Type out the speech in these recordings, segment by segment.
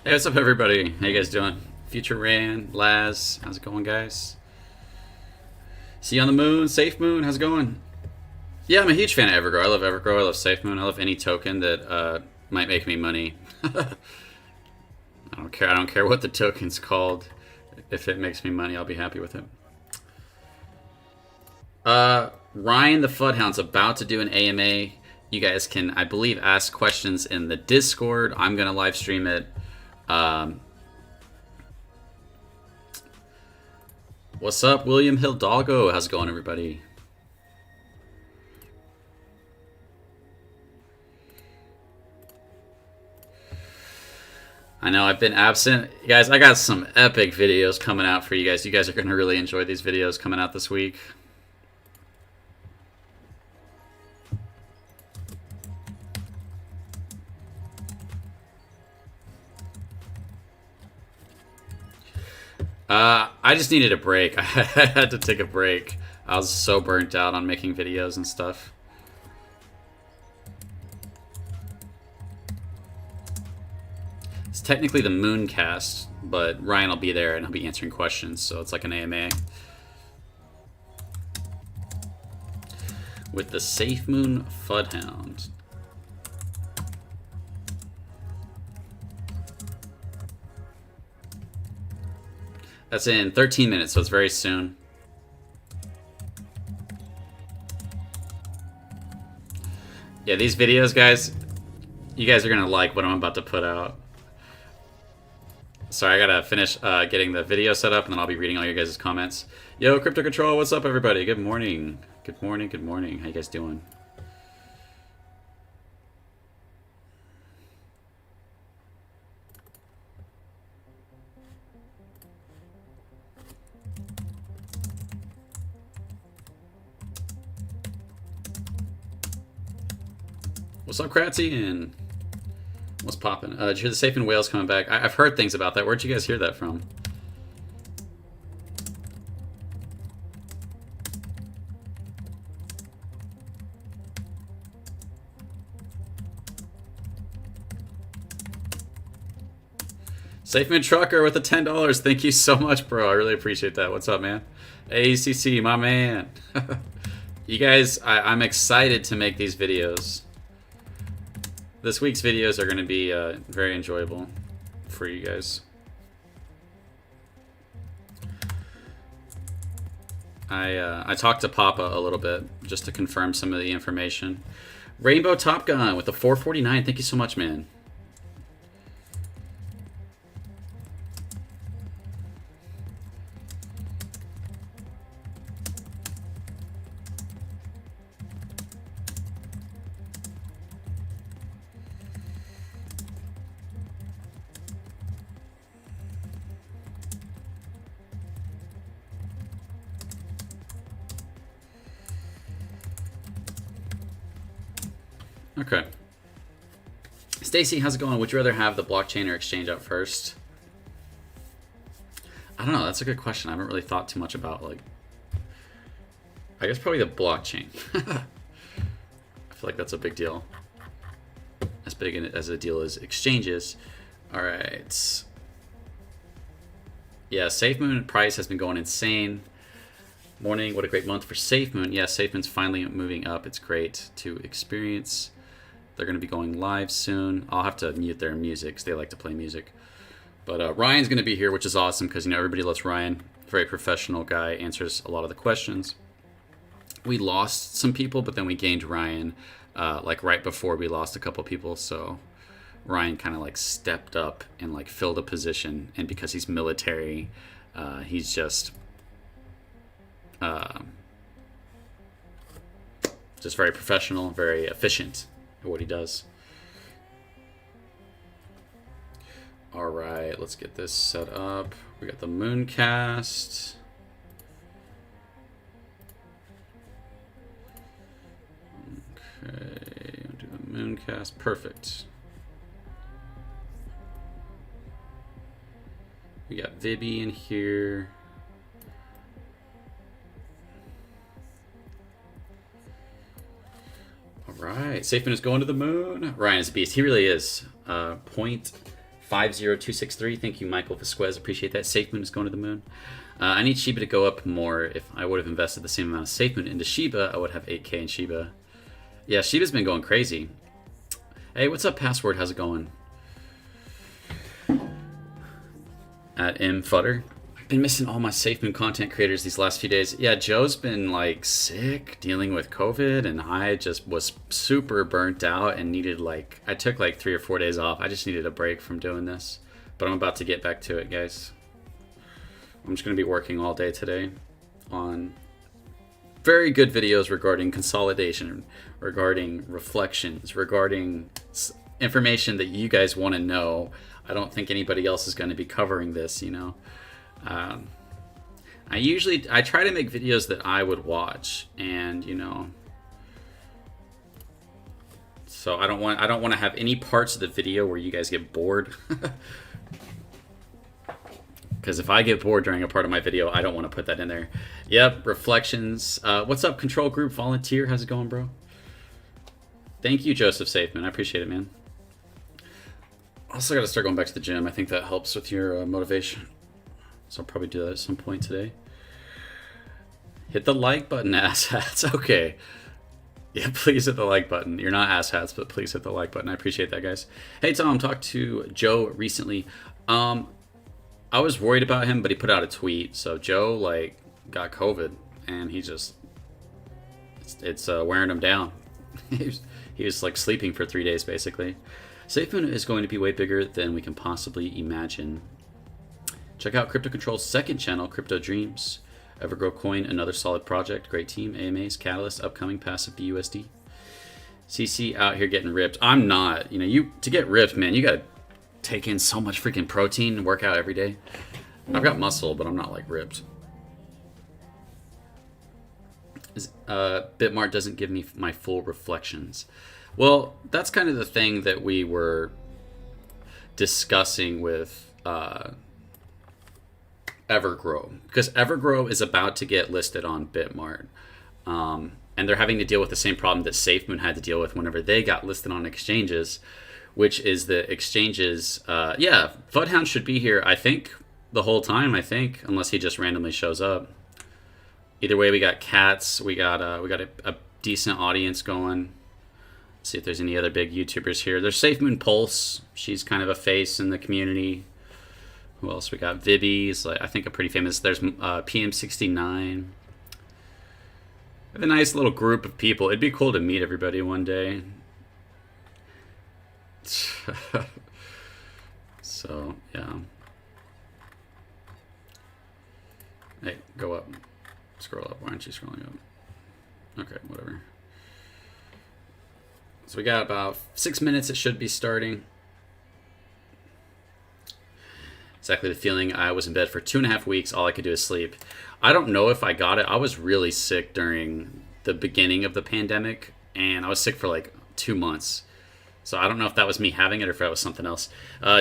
Hey, what's up, everybody? How you guys doing? Future Ran, Laz, how's it going, guys? See you on the moon, SafeMoon, how's it going? Yeah, I'm a huge fan of Evergrow. I love Evergrow. I love SafeMoon. I love any token that might make me money. I don't care. I don't care what the token's called. If it makes me money, I'll be happy with it. Ryan the Fudhound's about to do an AMA. You guys can, I believe, ask questions in the Discord. I'm gonna live stream it. Um, What's up, William Hidalgo? How's it going, everybody? I know I've been absent. Guys, I got some epic videos coming out for you guys. You guys are going to really enjoy these videos coming out this week. I just needed a break. I had to take a break. I was so burnt out on making videos and stuff. It's technically the mooncast, but Ryan will be there and he'll be answering questions, so it's like an AMA. With the SafeMoon Fudhound. That's in 13 minutes, so it's very soon. Yeah, these videos, guys, you guys are going to like what I'm about to put out. Sorry, I gotta finish getting the video set up, and then I'll be reading all your guys' comments. Yo, Crypto Control, what's up, everybody? Good morning. Good morning, good morning. How you guys doing? What's up, Kratzy? And what's poppin'? Did you hear the Safe in Wales coming back? I've heard things about that. Where'd you guys hear that from? SafeMoon Trucker with the $10. Thank you so much, bro. I really appreciate that. What's up, man? ACC, my man. You guys, I'm excited to make these videos. This week's videos are going to be very enjoyable for you guys. I talked to Papa a little bit just to confirm some of the information. Rainbow Top Gun with the 449. Thank you so much, man. Okay. Stacy, how's it going? Would you rather have the blockchain or exchange out first? I don't know. That's a good question. I haven't really thought too much about, like, I guess probably the blockchain. I feel like that's a big deal. As big as a deal as exchanges. All right. Yeah, SafeMoon price has been going insane. Morning, what a great month for SafeMoon. Yeah, SafeMoon's finally moving up. It's great to experience. They're going to be going live soon. I'll have to mute their music because they like to play music. But Ryan's going to be here, which is awesome because, you know, everybody loves Ryan. Very professional guy, answers a lot of the questions. We lost some people, but then we gained Ryan like right before we lost a couple people. So Ryan kind of like stepped up and like filled a position. And because he's military, he's just very professional, very efficient at what he does. All right, let's get this set up. We got the mooncast. Okay, do the mooncast. Perfect. We got Vibi in here. All right, SafeMoon is going to the moon. Ryan's a beast. He really is. 50263. Thank you, Michael Vasquez. Appreciate that. SafeMoon is going to the moon. I need Shiba to go up more. If I would have invested the same amount of SafeMoon into Shiba, I would have 8K in Shiba. Yeah, Shiba's been going crazy. Hey, what's up, Password? How's it going? At mfutter. I've been missing all my SafeMoon content creators these last few days. Yeah, Joe's been like sick, dealing with COVID, and I just was super burnt out and needed I took like 3 or 4 days off. I just needed a break from doing this, but I'm about to get back to it, guys. I'm just going to be working all day today on very good videos regarding consolidation, regarding reflections, regarding information that you guys want to know. I don't think anybody else is going to be covering this, you know. I try to make videos that I would watch, and you know, so I don't want to have any parts of the video where you guys get bored. Because if I get bored during a part of my video, I don't want to put that in there. Yep, reflections. What's up, Control Group Volunteer? How's it going, bro? Thank you, Joseph Safeman. I appreciate it, man. Also got to start going back to the gym. I think that helps with your motivation. So I'll probably do that at some point today. Hit the like button, asshats. Okay. Yeah, please hit the like button. You're not asshats, but please hit the like button. I appreciate that, guys. Hey, Tom, talked to Joe recently. I was worried about him, but he put out a tweet. So Joe, got COVID, and he just... It's wearing him down. he was sleeping for 3 days, basically. SafeMoon is going to be way bigger than we can possibly imagine. Check out Crypto Control's second channel, Crypto Dreams. Evergrow Coin, another solid project. Great team. AMAs, Catalyst, upcoming passive BUSD. CC out here getting ripped. I'm not. You know, to get ripped, man, you gotta take in so much freaking protein and work out every day. I've got muscle, but I'm not ripped. Bitmart doesn't give me my full reflections. Well, that's kind of the thing that we were discussing with Evergrow, because Evergrow is about to get listed on Bitmart, and they're having to deal with the same problem that SafeMoon had to deal with whenever they got listed on exchanges, which is the exchanges. Yeah, Fudhound should be here, I think, the whole time. I think, unless he just randomly shows up. Either way, we got cats. We got a decent audience going. Let's see if there's any other big YouTubers here. There's SafeMoon Pulse. She's kind of a face in the community. Who else? We got Vibby's, I think a pretty famous. There's PM69. We have a nice little group of people. It'd be cool to meet everybody one day. So, yeah. Hey, go up. Scroll up. Why aren't you scrolling up? Okay, whatever. So we got about 6 minutes. It should be starting. Exactly the feeling. I was in bed for 2.5 weeks. All I could do is sleep. I don't know if I got it. I was really sick during the beginning of the pandemic, and I was sick for 2 months. So I don't know if that was me having it or if that was something else.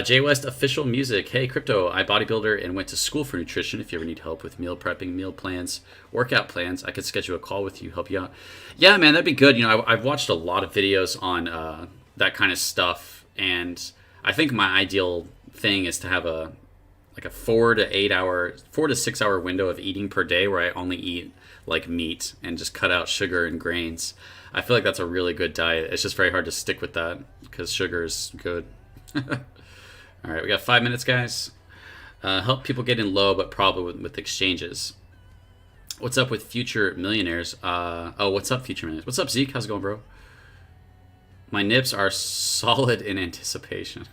Jay West official music. Hey, Crypto, I bodybuilder and went to school for nutrition. If you ever need help with meal prepping, meal plans, workout plans, I could schedule a call with you, help you out. Yeah, man, that'd be good. You know, I've watched a lot of videos on that kind of stuff, and I think my ideal thing is to have a 4 to 6 hour window of eating per day where I only eat meat and just cut out sugar and grains. I feel like that's a really good diet. It's just very hard to stick with that because sugar is good. All right, we got 5 minutes, guys. Help people get in low, but probably with exchanges. What's up with future millionaires? What's up, future millionaires? What's up, Zeke? How's it going, bro? My nips are solid in anticipation.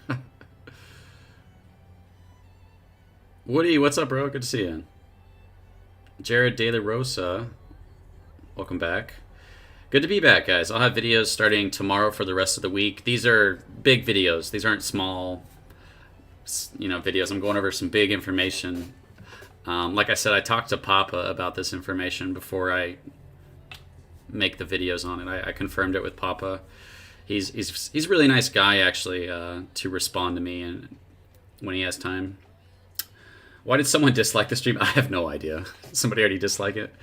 Woody, what's up, bro? Good to see you. Jared De La Rosa, welcome back. Good to be back, guys. I'll have videos starting tomorrow for the rest of the week. These are big videos. These aren't small, videos. I'm going over some big information. Like I said, I talked to Papa about this information before I make the videos on it. I confirmed it with Papa. He's a really nice guy, actually, to respond to me and when he has time. Why did someone dislike the stream? I have no idea. Somebody already disliked it.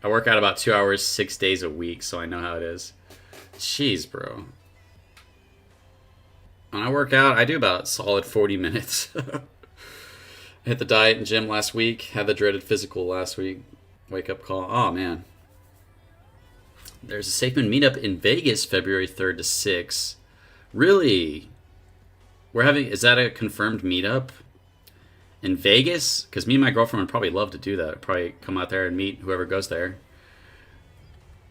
I work out about 2 hours, 6 days a week, so I know how it is. Jeez, bro. When I work out, I do about a solid 40 minutes. Hit the diet and gym last week. Had the dreaded physical last week. Wake up call. Oh, man. There's a SafeMoon meetup in Vegas, February 3rd to 6th. Really? We're having... Is that a confirmed meetup? In Vegas? Because me and my girlfriend would probably love to do that. Probably come out there and meet whoever goes there.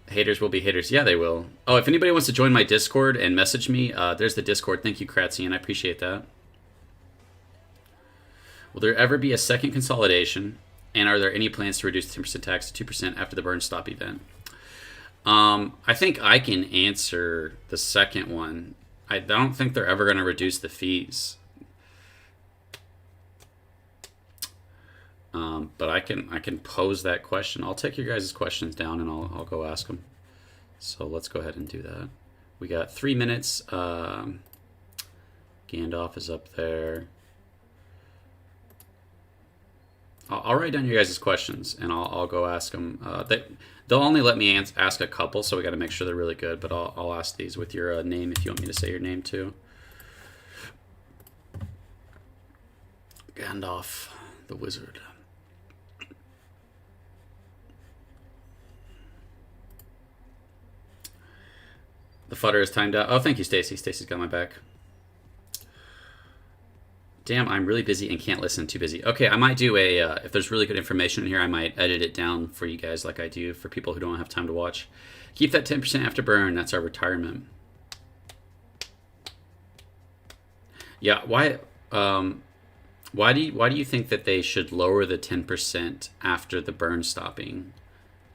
Haters will be haters. Yeah, they will. Oh, if anybody wants to join my Discord and message me, there's the Discord. Thank you, Kratzian. I appreciate that. Will there ever be a second consolidation? And are there any plans to reduce the 10% tax to 2% after the burn stop event? I think I can answer the second one. I don't think they're ever going to reduce the fees. But I can pose that question. I'll take your guys' questions down and I'll go ask them. So let's go ahead and do that. We got 3 minutes. Gandalf is up there. I'll write down your guys' questions and I'll go ask them. They'll only let me ask a couple, so we got to make sure they're really good. But I'll ask these with your name if you want me to say your name too. Gandalf, the wizard. The fudder is timed out. Oh, thank you, Stacy. Stacy's got my back. Damn, I'm really busy and can't listen. Too busy. Okay, I might do a... if there's really good information in here, I might edit it down for you guys like I do for people who don't have time to watch. Keep that 10% after burn. That's our retirement. Yeah, why do you think that they should lower the 10% after the burn stopping?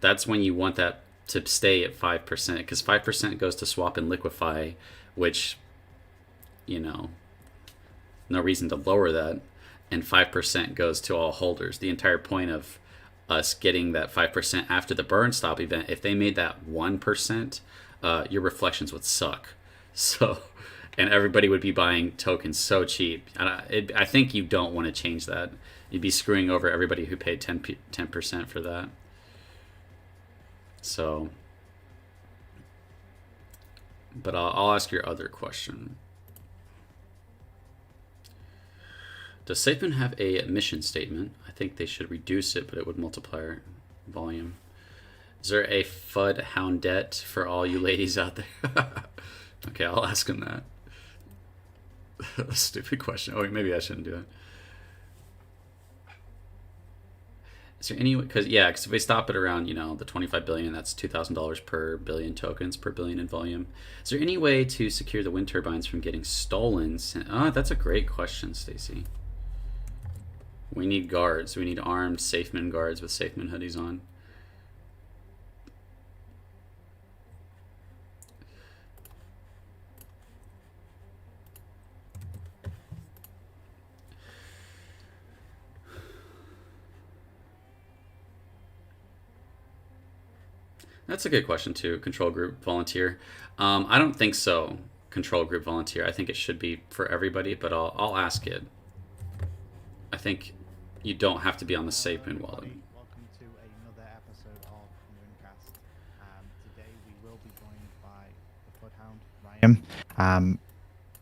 That's when you want that to stay at 5%, because 5% goes to swap and liquefy, which, you know, no reason to lower that, and 5% goes to all holders. The entire point of us getting that 5% after the burn stop event, if they made that 1%, your reflections would suck. So, and everybody would be buying tokens so cheap. I think you don't want to change that. You'd be screwing over everybody who paid 10% for that. So, but I'll ask your other question. Does SafeMoon have a mission statement? I think they should reduce it, but it would multiply our volume. Is there a Fud Hound debt for all you ladies out there? Okay, I'll ask him that. Stupid question. Oh, maybe I shouldn't do it. Is there any... Because if we stop it around, the 25 billion, that's $2,000 per billion tokens, per billion in volume. Is there any way to secure the wind turbines from getting stolen? Oh, that's a great question, Stacy. We need guards. We need armed SafeMoon guards with SafeMoon hoodies on. That's a good question too. Control group volunteer. I don't think so. Control group volunteer. I think it should be for everybody, but I'll ask it. I think you don't have to be on the SafeMoon wallet. Welcome to another episode of Mooncast. Today we will be joined by the Fudhound, Ryan.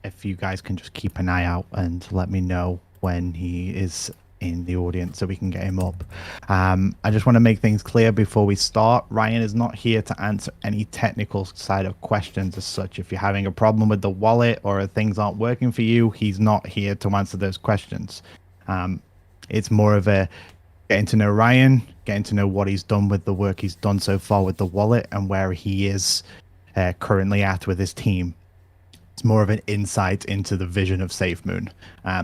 If you guys can just keep an eye out and let me know when he is in the audience so we can get him up. I just want to make things clear before we start. Ryan is not here to answer any technical side of questions as such. If you're having a problem with the wallet or things aren't working for you, he's not here to answer those questions. It's more of a getting to know Ryan, getting to know what he's done with the work he's done so far with the wallet and where he is currently at with his team. It's more of an insight into the vision of SafeMoon.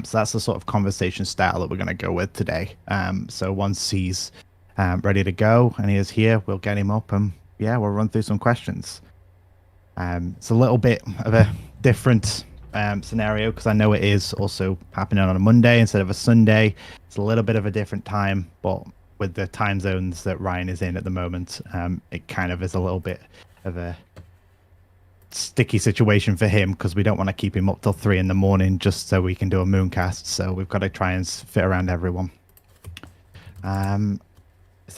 So that's the sort of conversation style that we're going to go with today. So once he's ready to go and he is here, we'll get him up and we'll run through some questions. It's a little bit of a different scenario because I know it is also happening on a Monday instead of a Sunday. It's a little bit of a different time, but with the time zones that Ryan is in at the moment, it kind of is a little bit of a sticky situation for him because we don't want to keep him up till 3 a.m. just so we can do a mooncast. So we've got to try and fit around everyone. So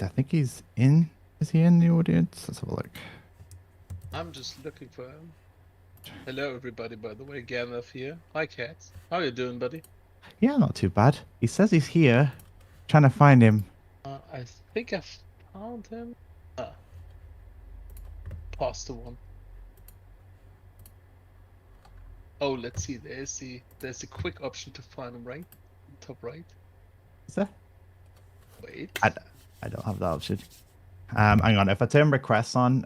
I think he's in. Is he in the audience? Let's have a look. I'm just looking for him. Hello, everybody, by the way. Gandalf here. Hi, Cats. How you doing, buddy? Yeah, not too bad. He says he's here. Trying to find him. I think I found him. Past the one. Oh, let's see. There's a quick option to find him, right? Top right. Is there? Wait. I don't have that option. Hang on. If I turn requests on,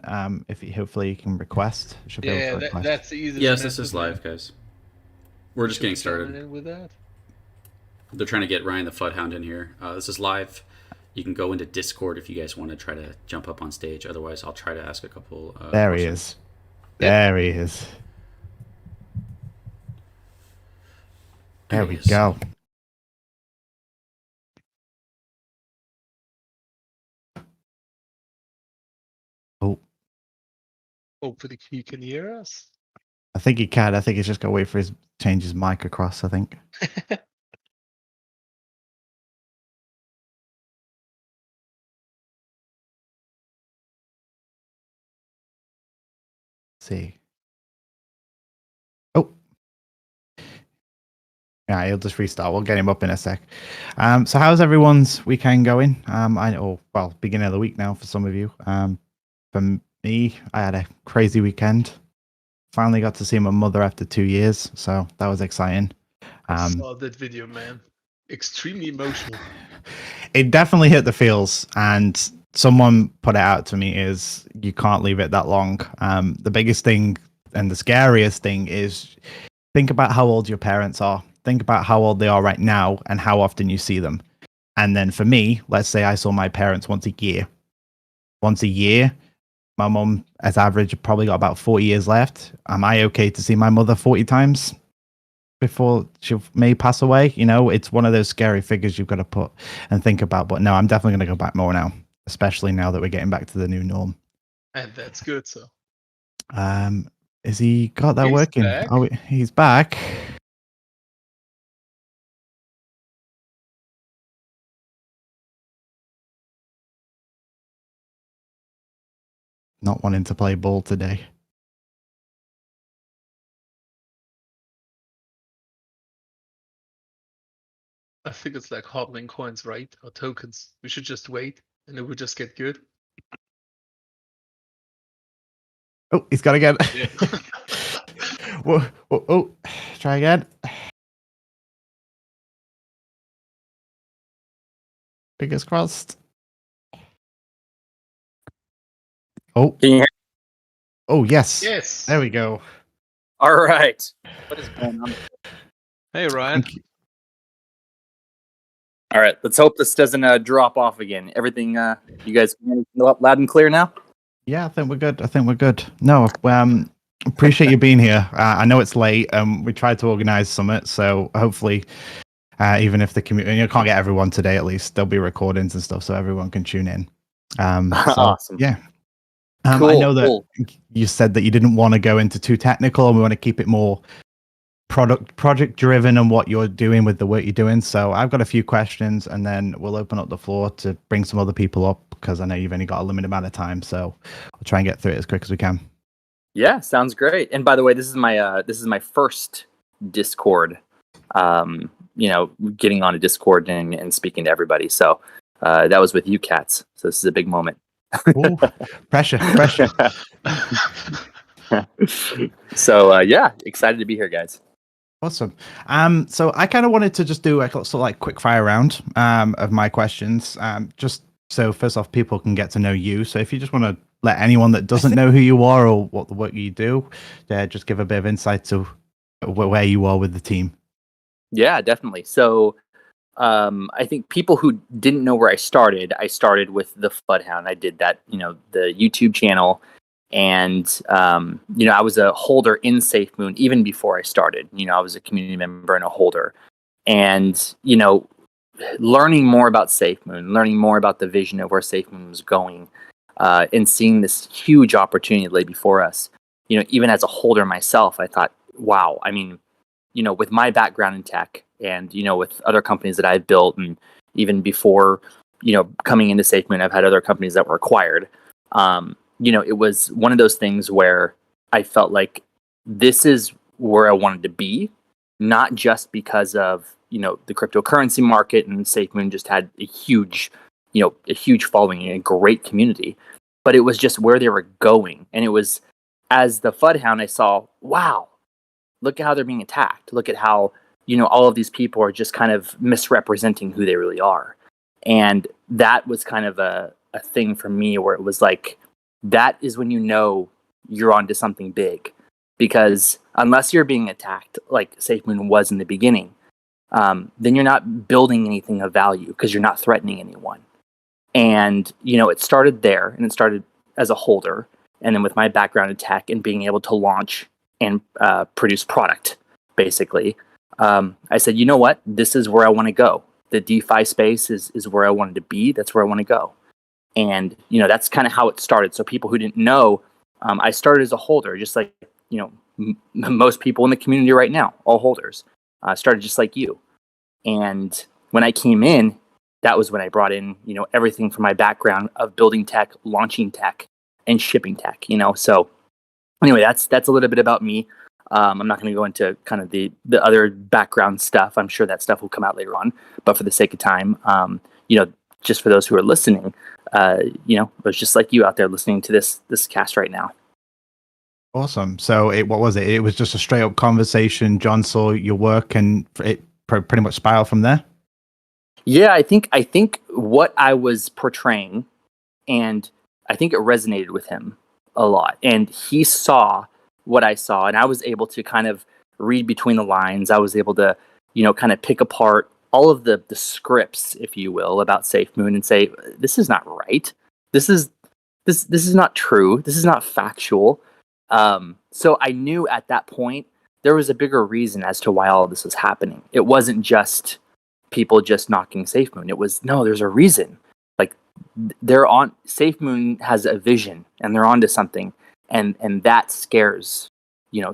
hopefully you can request. Should be able to request. That's the easiest. Yes, this is live, guys. We're just getting started. In with that. They're trying to get Ryan the Fudhound in here. This is live. You can go into Discord if you guys want to try to jump up on stage. Otherwise, I'll try to ask a couple. There questions. he is. There he is. There we go. Oh. Hopefully he can hear us. I think he can. I think he's just got to wait for his change his mic across, I think. See. Oh. Yeah, he'll just restart. We'll get him up in a sec. So how's everyone's weekend going? I know, well, beginning of the week now for some of you. For me, I had a crazy weekend. Finally got to see my mother after 2 years, so that was exciting. I saw that video, man. Extremely emotional. It definitely hit the feels, and someone put it out to me is you can't leave it that long. The biggest thing and the scariest thing is think about how old your parents are. Think about how old they are right now and how often you see them. And then for me, let's say I saw my parents once a year. Once a year, my mum, as average, probably got about 40 years left. Am I okay to see my mother 40 times before she may pass away? You know, it's one of those scary figures you've got to put and think about. But no, I'm definitely going to go back more now, especially now that we're getting back to the new norm. And that's good, so. Is he got that He's working? back. Oh, he's back. Not wanting to play ball today. I think it's like hodling coins, right? Or tokens. We should just wait, and it will just get good. Oh, he's got again. Yeah. Whoa, whoa, oh, try again. Fingers crossed. Oh. Can you hear? Oh, yes. Yes. There we go. All right. What is going on? Hey, Ryan. All right. Let's hope this doesn't drop off again. Everything, you guys can hear loud and clear now? Yeah, I think we're good. No, appreciate you being here. I know it's late. We tried to organize summit, so hopefully, even if the community, can't get everyone today, at least there'll be recordings and stuff, so everyone can tune in. Awesome. Yeah. Cool, I know that you said that you didn't want to go into too technical, and we want to keep it more project driven and what you're doing with the work you're doing. So I've got a few questions, and then we'll open up the floor to bring some other people up because I know you've only got a limited amount of time. So we'll try and get through it as quick as we can. Yeah, sounds great. And by the way, this is my first Discord. Getting on a Discord and speaking to everybody. So that was with you cats. So this is a big moment. Ooh, pressure. So yeah, excited to be here, guys. Awesome. So I kind of wanted to just do a sort of like quick fire round of my questions. Just so first off, people can get to know you. So if you just want to let anyone that doesn't know who you are or what the work you do, just give a bit of insight to where you are with the team. Yeah, definitely. So I think people who didn't know where I started with the Fudhound. I did that, the YouTube channel. And, I was a holder in SafeMoon even before I started. I was a community member and a holder. And, learning more about SafeMoon, learning more about the vision of where SafeMoon was going, and seeing this huge opportunity lay before us. Even as a holder myself, I thought, wow, I mean, with my background in tech and, with other companies that I've built, and even before, coming into SafeMoon, I've had other companies that were acquired. It was one of those things where I felt like this is where I wanted to be, not just because of, the cryptocurrency market, and SafeMoon just had a huge following and a great community, but it was just where they were going. And it was, as the Fudhound, I saw, wow, look at how they're being attacked. Look at how, all of these people are just kind of misrepresenting who they really are. And that was kind of a thing for me where it was like, that is when you're onto something big. Because unless you're being attacked like SafeMoon was in the beginning, then you're not building anything of value because you're not threatening anyone. And, it started there, and it started as a holder. And then with my background in tech and being able to launch and produce product, basically, I said, you know what? This is where I want to go. The DeFi space is where I wanted to be. That's where I want to go. And, that's kind of how it started. So people who didn't know, I started as a holder, just like, most people in the community right now, all holders, started just like you. And when I came in, that was when I brought in, everything from my background of building tech, launching tech, and shipping tech, So anyway, that's a little bit about me. I'm not going to go into kind of the other background stuff. I'm sure that stuff will come out later on. But for the sake of time, just for those who are listening, it was just like you out there listening to this cast right now. Awesome. So what was it? It was just a straight up conversation. John saw your work and it pretty much spiraled from there. Yeah, I think what I was portraying, and I think it resonated with him a lot. And he saw what I saw, and I was able to kind of read between the lines. I was able to, kind of pick apart all of the scripts, if you will, about SafeMoon and say, this is not right. This is not true. This is not factual. So I knew at that point there was a bigger reason as to why all of this was happening. It wasn't just people just knocking SafeMoon. It was, no, there's a reason. Like, SafeMoon has a vision, and they're onto something, and that scares,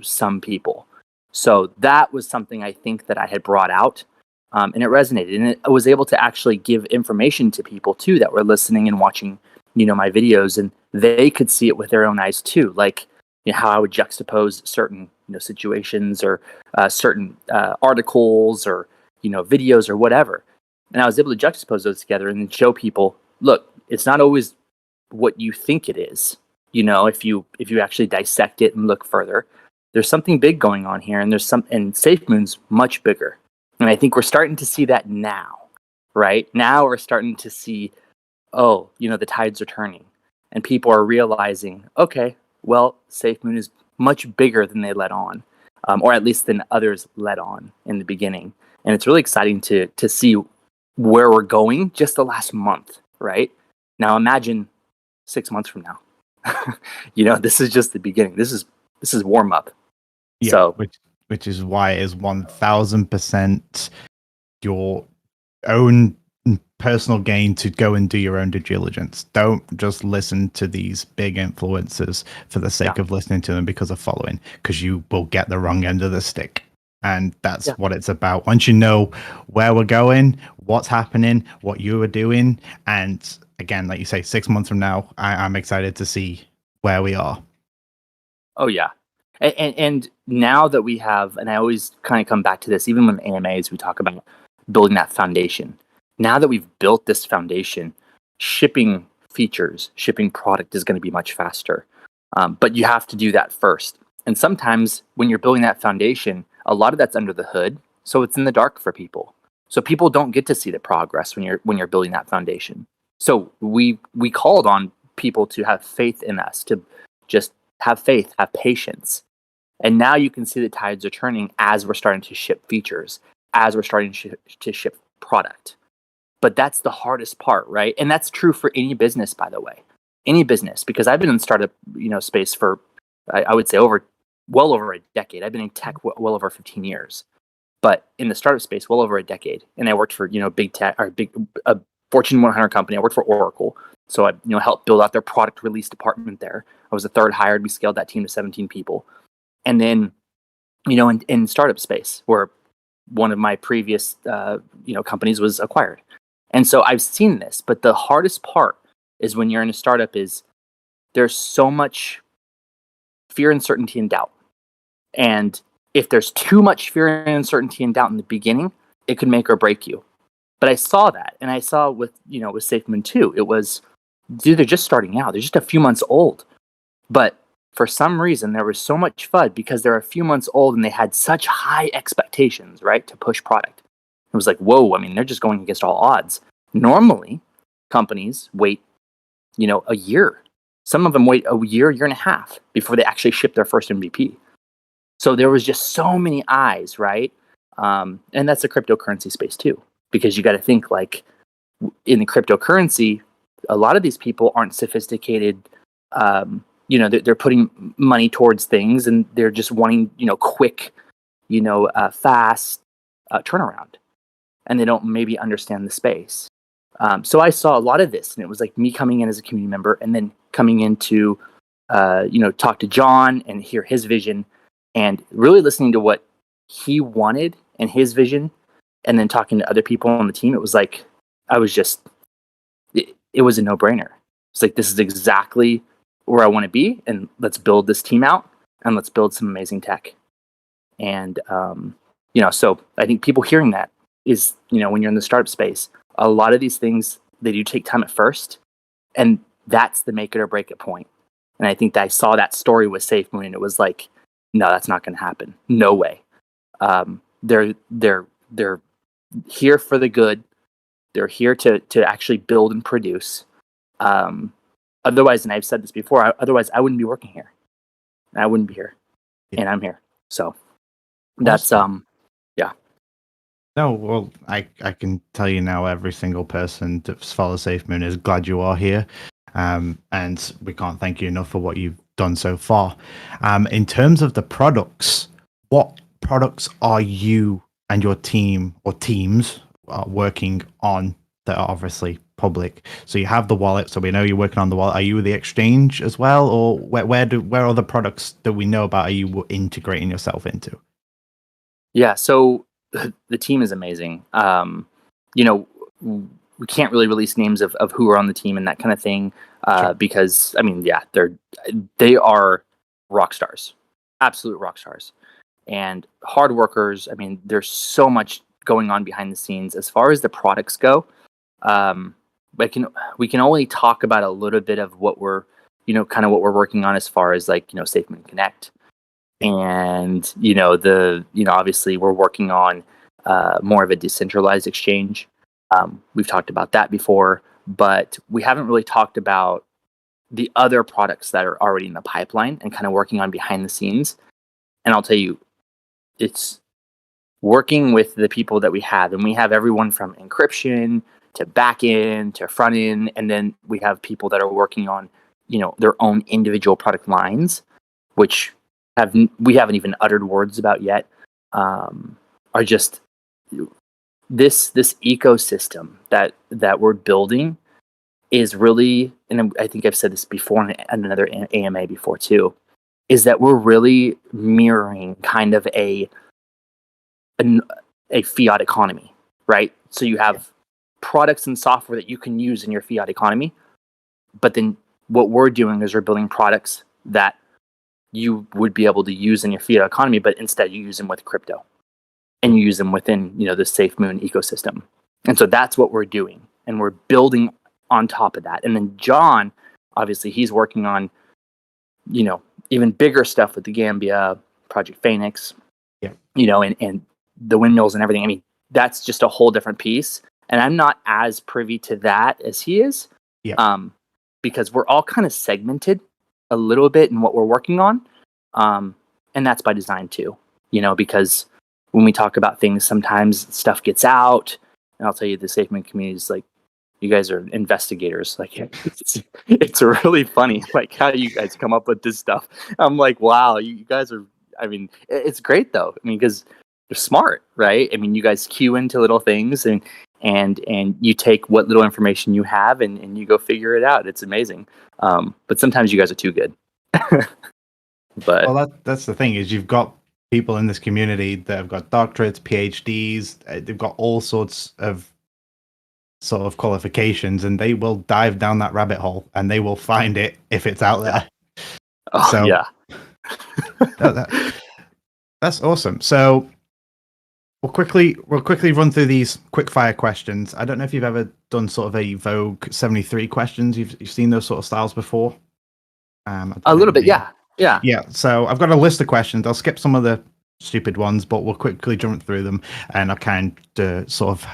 some people. So that was something I think that I had brought out, and it resonated, and I was able to actually give information to people too that were listening and watching, my videos, and they could see it with their own eyes too. Like, how I would juxtapose certain, situations or certain articles or, videos or whatever. And I was able to juxtapose those together and then show people, look, it's not always what you think it is. If you actually dissect it and look further, there's something big going on here, and and SafeMoon's much bigger. And I think we're starting to see that now, right? Now we're starting to see, the tides are turning, and people are realizing, okay, well, SafeMoon is much bigger than they let on, or at least than others let on in the beginning. And it's really exciting to see where we're going just the last month, right? Now imagine 6 months from now. This is just the beginning. This is warm up. Yeah, so which is why it is 1000% your own personal gain to go and do your own due diligence. Don't just listen to these big influencers for the sake of listening to them because of following, because you will get the wrong end of the stick. And that's what it's about. Once you know where we're going, what's happening, what you are doing, and again, like you say, 6 months from now, I'm excited to see where we are. Oh yeah. And now that we have, and I always kind of come back to this, even with AMAs, we talk about building that foundation. Now that we've built this foundation, shipping features, shipping product is going to be much faster. But you have to do that first. And sometimes when you're building that foundation, a lot of that's under the hood, so it's in the dark for people. So people don't get to see the progress when you're building that foundation. So we called on people to have faith in us, to just have faith, have patience. And now you can see the tides are turning as we're starting to ship features, as we're starting to ship product. But that's the hardest part, right? And that's true for any business, by the way. Any business, because I've been in the startup, space for, I would say, well over a decade. I've been in tech well over 15 years, but in the startup space, well over a decade. And I worked for, big tech, or a Fortune 100 company. I worked for Oracle. So I, helped build out their product release department there. I was the third hired. We scaled that team to 17 people. And then, in startup space, where one of my previous, companies was acquired. And so I've seen this, but the hardest part is when you're in a startup is there's so much fear, uncertainty, and doubt. And if there's too much fear and uncertainty and doubt in the beginning, it could make or break you. But I saw that, and I saw with SafeMoon too. It was, dude, they're just starting out. They're just a few months old, but for some reason there was so much FUD because they're a few months old and they had such high expectations, right, to push product. It was like, whoa! I mean, they're just going against all odds. Normally, companies wait, a year. Some of them wait a year, year and a half before they actually ship their first MVP. So there was just so many eyes, right? And that's the cryptocurrency space too, because you got to think like in the cryptocurrency, a lot of these people aren't sophisticated. They're putting money towards things, and they're just wanting, quick, fast turnaround, and they don't maybe understand the space. So I saw a lot of this, and it was like me coming in as a community member, and then coming in to, talk to John and hear his vision, and really listening to what he wanted and his vision, and then talking to other people on the team. It was like it was a no-brainer. It's like, this is exactly where I want to be, and let's build this team out, and let's build some amazing tech. And so I think people hearing that is, when you're in the startup space, a lot of these things, they do take time at first, and that's the make it or break it point. And I think that I saw that story with SafeMoon, and it was like, no, that's not going to happen. No way. They're here for the good. They're here to actually build and produce. Otherwise, and I've said this before, otherwise I wouldn't be working here. I wouldn't be here. Yeah. And I'm here. So that's yeah. No, well, I can tell you now, every single person that follows SafeMoon is glad you are here. And we can't thank you enough for what you've done so far. In terms of the products, what products are you and your team or teams working on that are obviously public? So you have the wallet, so we know you're working on the wallet. Are you the exchange as well, or where are the products that we know about are you integrating yourself into? Yeah, so the team is amazing. We can't really release names of who are on the team and that kind of thing, sure. Because they are rock stars, absolute rock stars, and hard workers. I mean, there's so much going on behind the scenes as far as the products go. We can only talk about a little bit of what we're kind of what we're working on as far as like SafeMoon Connect, and obviously we're working on more of a decentralized exchange. We've talked about that before, but we haven't really talked about the other products that are already in the pipeline and kind of working on behind the scenes. And I'll tell you, it's working with the people that we have, and we have everyone from encryption to back end to front end, and then we have people that are working on their own individual product lines, which we haven't even uttered words about yet. Are just this ecosystem that we're building is really, and I think I've said this before in another AMA before too, is that we're really mirroring kind of a fiat economy, right? So you have products and software that you can use in your fiat economy, but then what we're doing is we're building products that you would be able to use in your fiat economy, but instead you use them with crypto, and you use them within the SafeMoon ecosystem. And so that's what we're doing, and we're building on top of that. And then John, obviously, he's working on even bigger stuff with the Gambia Project Phoenix, and the windmills and everything. I mean, that's just a whole different piece, and I'm not as privy to that as he is. Because we're all kind of segmented a little bit in what we're working on, and that's by design too. Because when we talk about things, sometimes stuff gets out, and I'll tell you, the SafeMoon community is like, you guys are investigators. Like, it's really funny, like how you guys come up with this stuff. I'm like, wow, you guys are. I mean, it's great though. I mean, because you're smart, right? I mean, you guys cue into little things, and you take what little information you have, and you go figure it out. It's amazing. But sometimes you guys are too good. But well, that's the thing, is you've got people in this community that have got doctorates, PhDs, they've got all sorts of sort of qualifications, and they will dive down that rabbit hole, and they will find it if it's out there. Oh, so, yeah. That's awesome. So we'll quickly run through these quickfire questions. I don't know if you've ever done sort of a Vogue 73 questions. You've seen those sort of styles before? A little bit, yeah. Yeah. So I've got a list of questions. I'll skip some of the stupid ones, but we'll quickly jump through them, and I'll kind of sort of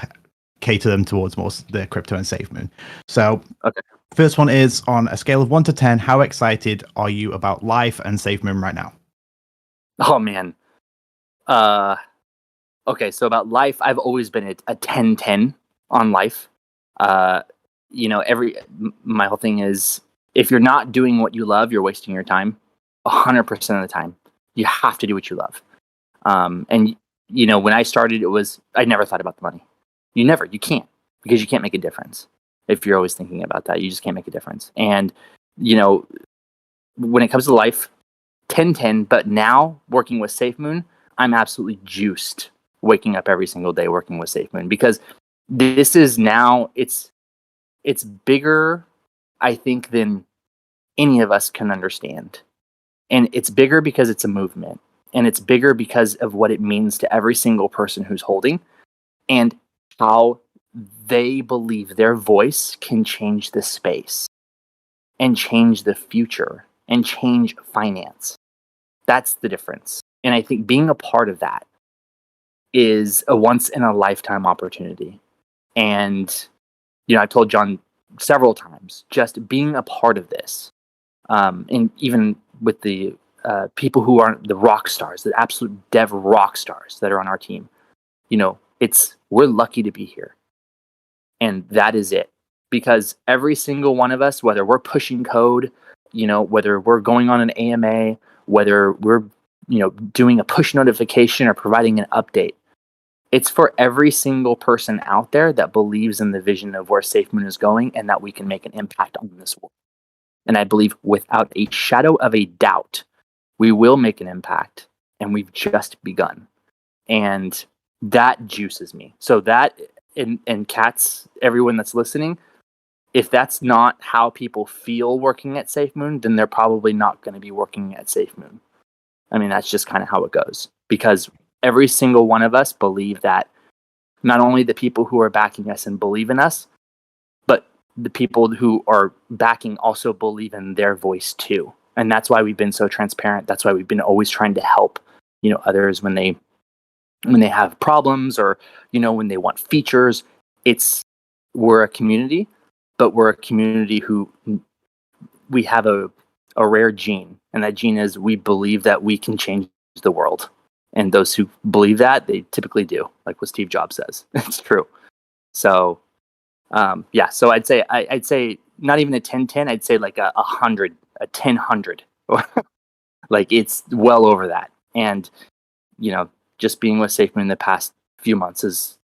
cater them towards more the crypto and SafeMoon. So Okay. first one is, on a scale of 1 to 10, how excited are you about life and SafeMoon right now? Oh man. Okay, so about life, I've always been a 10-10 on life. You know, my whole thing is, if you're not doing what you love, you're wasting your time 100% of the time. You have to do what you love. And you know, when I started, I never thought about the money. You can't, because you can't make a difference. If you're always thinking about that, you just can't make a difference. And, you know, when it comes to life, 10-10, but now working with SafeMoon, I'm absolutely juiced waking up every single day working with SafeMoon, because this is now, it's bigger, I think, than any of us can understand. And it's bigger because it's a movement, and it's bigger because of what it means to every single person who's holding, and how they believe their voice can change the space and change the future and change finance. That's the difference. And I think being a part of that is a once in a lifetime opportunity. And, you know, I've told John several times, just being a part of this, and even with the people who aren't the rock stars, the absolute dev rock stars that are on our team, you know, we're lucky to be here. And that is it. Because every single one of us, whether we're pushing code, you know, whether we're going on an AMA, whether we're, you know, doing a push notification or providing an update, it's for every single person out there that believes in the vision of where SafeMoon is going, and that we can make an impact on this world. And I believe, without a shadow of a doubt, we will make an impact, and we've just begun. And that juices me. So that, and cats, everyone that's listening, if that's not how people feel working at SafeMoon, then they're probably not going to be working at SafeMoon. I mean, that's just kind of how it goes. Because every single one of us believe that not only the people who are backing us and believe in us, but the people who are backing also believe in their voice too. And that's why we've been so transparent. That's why we've been always trying to help, you know, others when they have problems, or, you know, when they want features. We're a community, but we're a community who, we have a rare gene, and that gene is, we believe that we can change the world. And those who believe that, they typically do, like what Steve Jobs says. It's true. So, yeah. So I'd say not even a 10-10. I'd say like a 100, a 10-100. Like, it's well over that. And, you know, just being with SafeMoon in the past few months has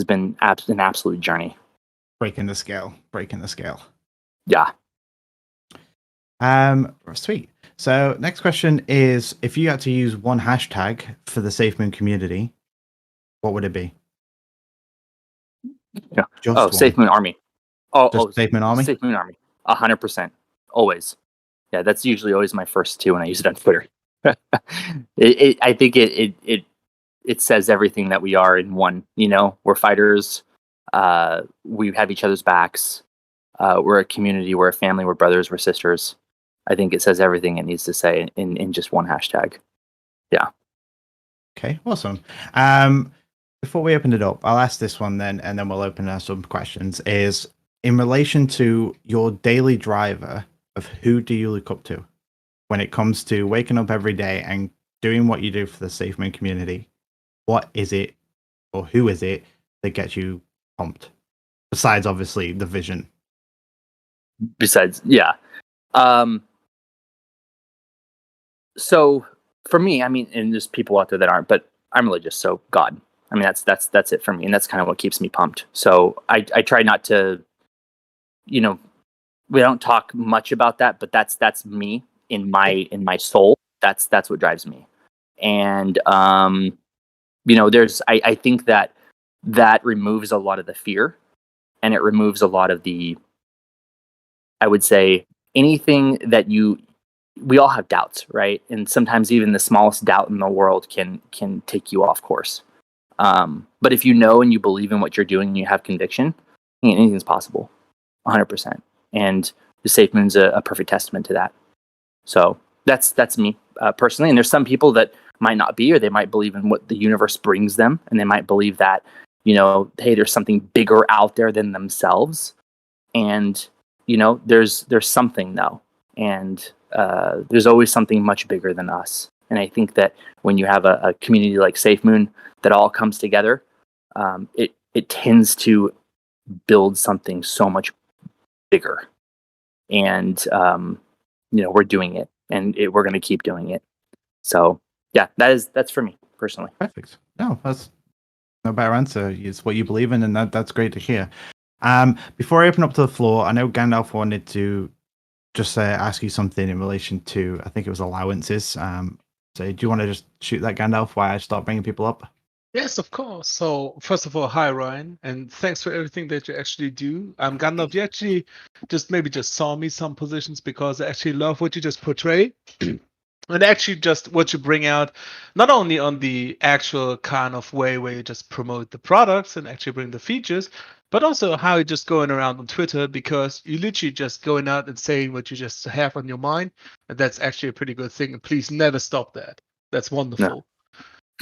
been an absolute journey. Breaking the scale. Yeah. Sweet. So next question is, if you had to use one hashtag for the SafeMoon community, what would it be? Yeah. Just SafeMoon Army. SafeMoon Army? SafeMoon Army. 100%. Always. Yeah, that's usually always my first two when I use it on Twitter. I think it says everything that we are in one. You know, we're fighters. We have each other's backs. We're a community. We're a family. We're brothers. We're sisters. I think it says everything it needs to say in just one hashtag. Yeah. Okay, awesome. Before we open it up, I'll ask this one then, and then we'll open up some questions. Is, in relation to your daily driver, of who do you look up to when it comes to waking up every day and doing what you do for the SafeMoon community? What is it, or who is it that gets you pumped? Besides, obviously, the vision. Yeah. So for me, I mean, and there's people out there that aren't, but I'm religious, so God. I mean, that's it for me, and that's kind of what keeps me pumped. So I try not to, you know, we don't talk much about that, but that's me in my soul. That's what drives me. And you know, I think that removes a lot of the fear, and it removes a lot of the, I would say, anything that you we all have doubts, right? And sometimes even the smallest doubt in the world can take you off course. But if you know and you believe in what you're doing and you have conviction, anything's possible, 100%. And the SafeMoon's a perfect testament to that. So that's me personally. And there's some people that might not be, or they might believe in what the universe brings them, and they might believe that, hey, there's something bigger out there than themselves, and there's something though, and there's always something much bigger than us. And I think that when you have a community like SafeMoon that all comes together, it tends to build something so much bigger. And we're doing it, and we're going to keep doing it. So yeah, that's for me personally. Perfect. No, that's no better answer. It's what you believe in, and that's great to hear. Before I open up to the floor, I know Gandalf wanted to just ask you something in relation to, I think it was allowances. So do you want to just shoot that, Gandalf, while I start bringing people up? Yes, of course. So first of all, hi Ryan, and thanks for everything that you actually do. Gandalf, you actually just saw me some positions because I actually love what you just portray. And actually just what you bring out, not only on the actual kind of way where you just promote the products and actually bring the features, but also how you're just going around on Twitter, because you literally just going out and saying what you just have on your mind. And that's actually a pretty good thing. And please never stop that. That's wonderful. No.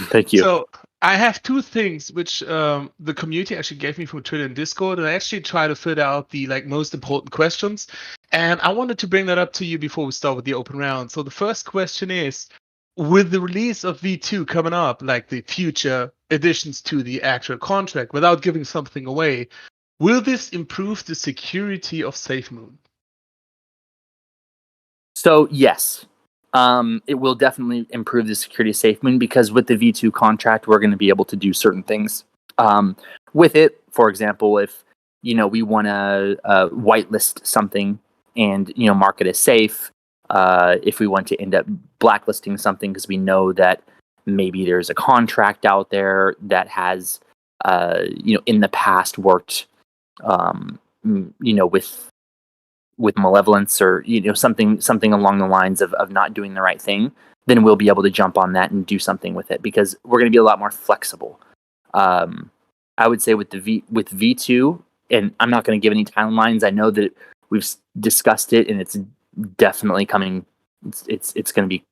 Thank you. So I have two things which the community actually gave me from Twitter and Discord, and I actually try to fit out the most important questions. And I wanted to bring that up to you before we start with the open round. So the first question is, with the release of V2 coming up, like the future additions to the actual contract, without giving something away, will this improve the security of SafeMoon? So yes. It will definitely improve the security of SafeMoon, because with the V2 contract, we're going to be able to do certain things with it. For example, if we want to whitelist something and mark it as safe, if we want to end up blacklisting something because we know that maybe there's a contract out there that has in the past worked with malevolence, or something along the lines of not doing the right thing, then we'll be able to jump on that and do something with it, because we're going to be a lot more flexible. I would say with V2, and I'm not going to give any timelines. I know that we've discussed it, and it's definitely coming. It's going to be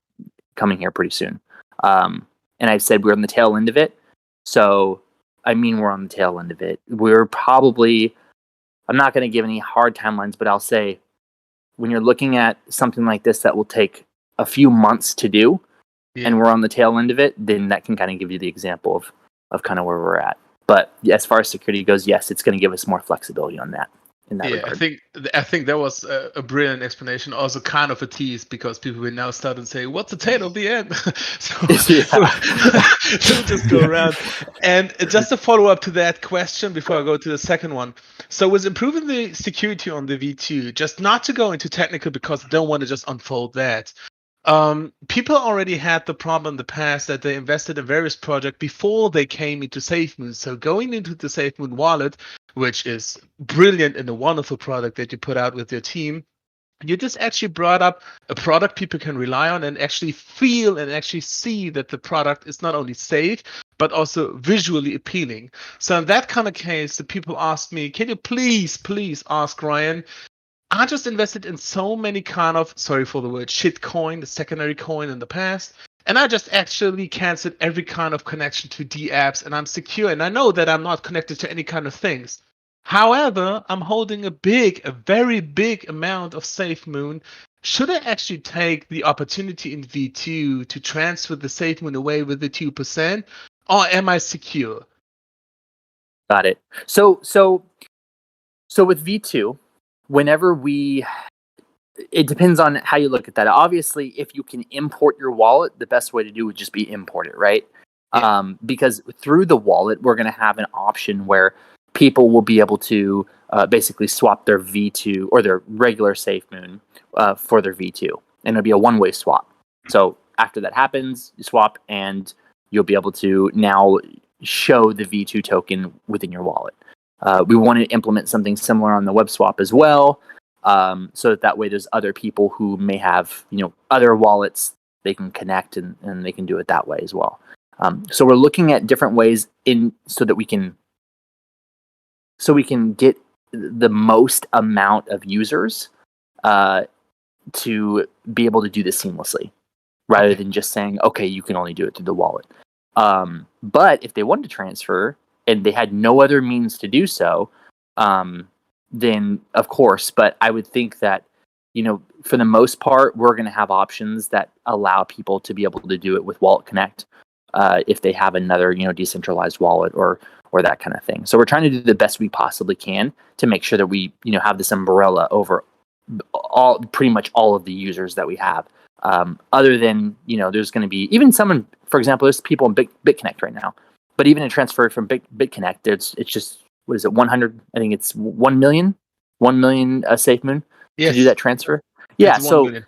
coming here pretty soon. And I've said we're on the tail end of it. So I mean, we're on the tail end of it. We're probably, I'm not going to give any hard timelines, but I'll say when you're looking at something like this that will take a few months to do, and we're on the tail end of it, then that can kind of give you the example of kind of where we're at. But as far as security goes, yes, it's going to give us more flexibility on that. In that regard. I think that was a brilliant explanation, also kind of a tease, because people will now start and say, "What's the tail of the end?" so just go around. And just to follow up to that question before I go to the second one. So with improving the security on the V2, just not to go into technical because I don't want to just unfold that. People already had the problem in the past that they invested in various projects before they came into SafeMoon. So going into the SafeMoon wallet, which is brilliant and a wonderful product that you put out with your team, you just actually brought up a product people can rely on and actually feel and actually see that the product is not only safe, but also visually appealing. So in that kind of case, the people asked me, can you please ask Ryan, I just invested in so many kind of, sorry for the word, shit coin, the secondary coin in the past. And I just actually canceled every kind of connection to D apps, and I'm secure. And I know that I'm not connected to any kind of things. However, I'm holding a very big amount of SafeMoon. Should I actually take the opportunity in V2 to transfer the SafeMoon away with the 2%? Or am I secure? Got it. So with V2, whenever it depends on how you look at that. Obviously, if you can import your wallet, the best way to do would just be import it, right? Yeah. Because through the wallet, we're going to have an option where people will be able to basically swap their V2 or their regular SafeMoon for their V2. And it'll be a one-way swap. So after that happens, you swap, and you'll be able to now show the V2 token within your wallet. We want to implement something similar on the web swap as well. so that way there's other people who may have other wallets they can connect and they can do it that way as well. So we're looking at different ways so that we can get the most amount of users to be able to do this seamlessly, rather than just saying, okay, you can only do it through the wallet. But if they wanted to transfer and they had no other means to do so, then of course. But I would think that, for the most part, we're going to have options that allow people to be able to do it with Wallet Connect if they have another, decentralized wallet or that kind of thing. So we're trying to do the best we possibly can to make sure that we, have this umbrella over pretty much all of the users that we have. Other than, there's going to be even someone, for example, there's people in BitConnect right now, but even a transfer from BitConnect, it's just, what is it, 100? I think it's 1 million SafeMoon to do that transfer. Yeah, it's so 1 million.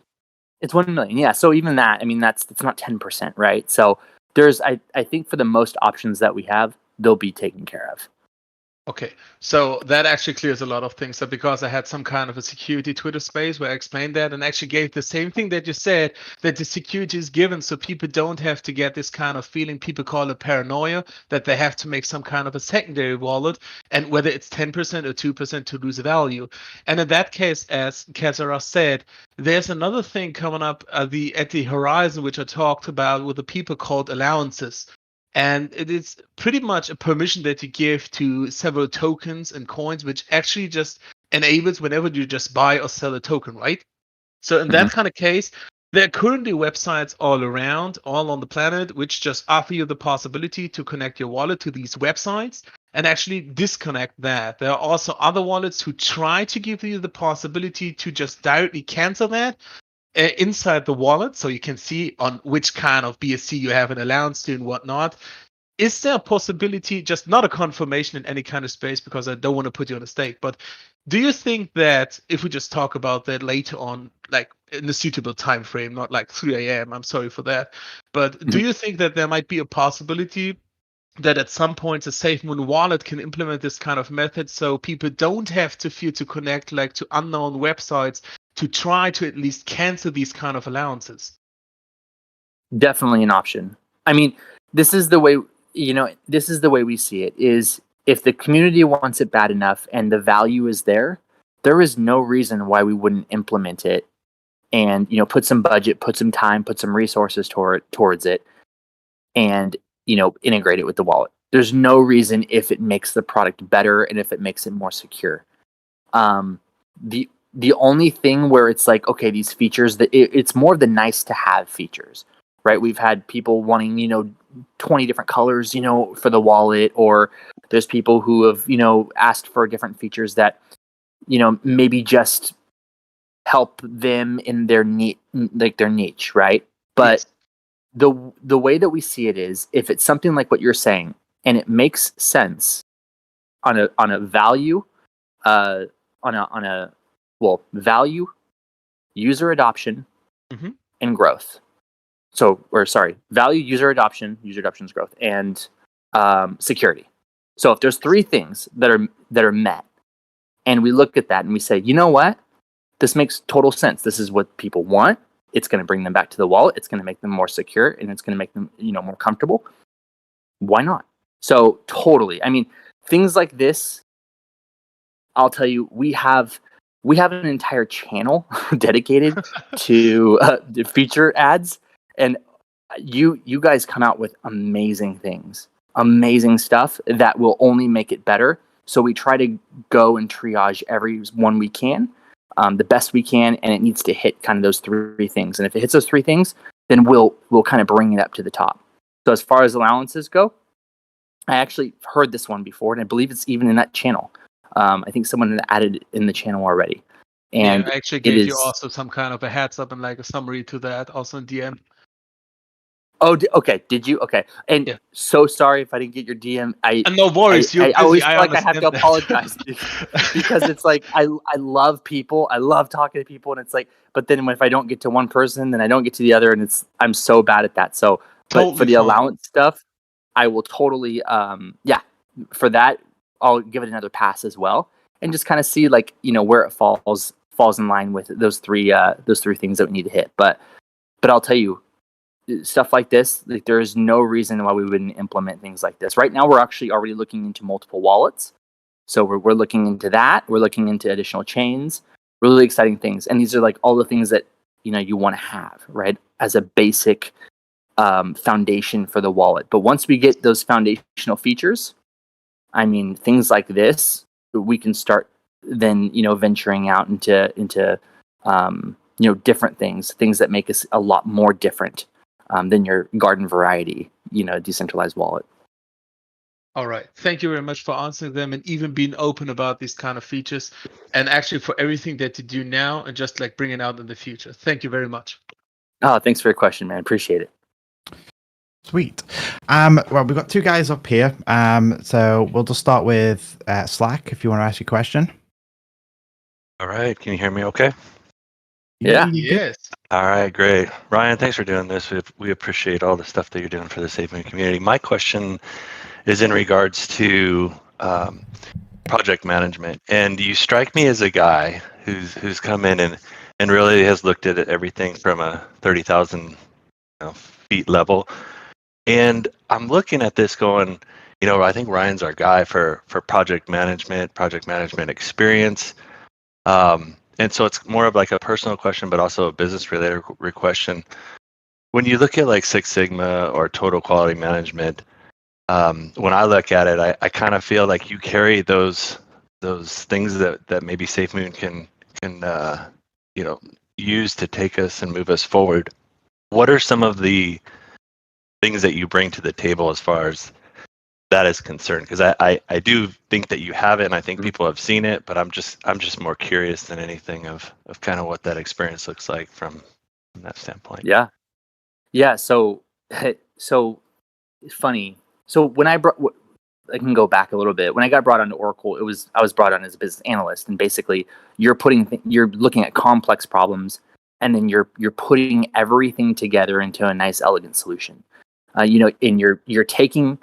It's 1 million. Yeah, so even that, it's not 10%, right? So there's, I think for the most options that we have, they'll be taken care of. Okay, so that actually clears a lot of things. So because I had some kind of a security Twitter space where I explained that and actually gave the same thing that you said, that the security is given so people don't have to get this kind of feeling, people call it paranoia, that they have to make some kind of a secondary wallet, and whether it's 10% or 2% to lose value. And in that case, as Kazara said, there's another thing coming up at the horizon, which I talked about with the people called allowances. And it is pretty much a permission that you give to several tokens and coins, which actually just enables whenever you just buy or sell a token, right? So in that kind of case, there are currently websites all around, all on the planet, which just offer you the possibility to connect your wallet to these websites and actually disconnect that. There are also other wallets who try to give you the possibility to just directly cancel that inside the wallet, so you can see on which kind of BSC you have an allowance to and whatnot. Is there a possibility, just not a confirmation in any kind of space, because I don't want to put you on a stake, but do you think that if we just talk about that later on, like in a suitable time frame, not like 3 a.m., I'm sorry for that, but do you think that there might be a possibility that at some point a SafeMoon wallet can implement this kind of method so people don't have to fear to connect like to unknown websites to try to at least cancel these kind of allowances? Definitely an option. This is the way, we see it, is if the community wants it bad enough and the value is there is no reason why we wouldn't implement it and, put some budget, put some time, put some resources towards it and, integrate it with the wallet. There's no reason if it makes the product better and if it makes it more secure. The only thing where it's like, okay, these features, that it's more of the nice to have features, right? We've had people wanting, 20 different colors, for the wallet, or there's people who have, asked for different features that, maybe just help them in their niche, right? But the way that we see it is, if it's something like what you're saying and it makes sense on a value, value, user adoption, and growth. Value, user adoption's growth, and security. So if there's three things that are met, and we look at that and we say, you know what, this makes total sense. This is what people want. It's going to bring them back to the wallet. It's going to make them more secure, and it's going to make them, more comfortable. Why not? So totally. Things like this, I'll tell you, we have an entire channel dedicated to the feature ads, and you guys come out with amazing things, amazing stuff that will only make it better. So we try to go and triage every one we can, the best we can, and it needs to hit kind of those three things. And if it hits those three things, then we'll kind of bring it up to the top. So as far as allowances go, I actually heard this one before, and I believe it's even in that channel. I think someone had added it in the channel already. And I actually gave you also some kind of a heads up and like a summary to that, also in DM. Oh, okay. Did you? Okay. And so sorry if I didn't get your DM. No worries. I always feel like I have to apologize because it's like I love people. I love talking to people, and it's like, but then if I don't get to one person, then I don't get to the other, and I'm so bad at that. So, but for the allowance stuff, I will totally, for that, I'll give it another pass as well, and just kind of see where it falls falls in line with those three things that we need to hit. But I'll tell you, stuff like this, like, there is no reason why we wouldn't implement things like this. Right now, we're actually already looking into multiple wallets. So we're looking into that. We're looking into additional chains, really exciting things. And these are like all the things that, you know, you want to have, right, as a basic foundation for the wallet. But once we get those foundational features, I mean, things like this, we can start then, you know, venturing out into you know, different things that make us a lot more different than your garden variety, you know, decentralized wallet. All right. Thank you very much for answering them and even being open about these kind of features, and actually for everything that you do now and just like bringing out in the future. Thank you very much. Oh, thanks for your question, man. Appreciate it. Sweet. Well, we've got two guys up here. So we'll just start with Slack if you want to ask your question. All right. Can you hear me okay? Yeah. Yes. All right, great. Ryan, thanks for doing this. We appreciate all the stuff that you're doing for the SafeMoon community. My question is in regards to project management. And you strike me as a guy who's come in and really has looked at everything from a 30,000 feet level. And I'm looking at this going, you know, I think Ryan's our guy for project management experience. And so it's more of like a personal question, but also a business related question. When you look at like Six Sigma or total quality management, when I look at it, I kind of feel like you carry those things that maybe SafeMoon can you know, use to take us and move us forward. What are some of the things that you bring to the table as far as that is concerned? Because I do think that you have it, and I think people have seen it, but I'm just more curious than anything of kind of what that experience looks like from that standpoint. Yeah. So it's funny. So when I can go back a little bit. When I got brought onto Oracle, I was brought on as a business analyst, and basically you're looking at complex problems, and then you're putting everything together into a nice, elegant solution. You know, and you're taking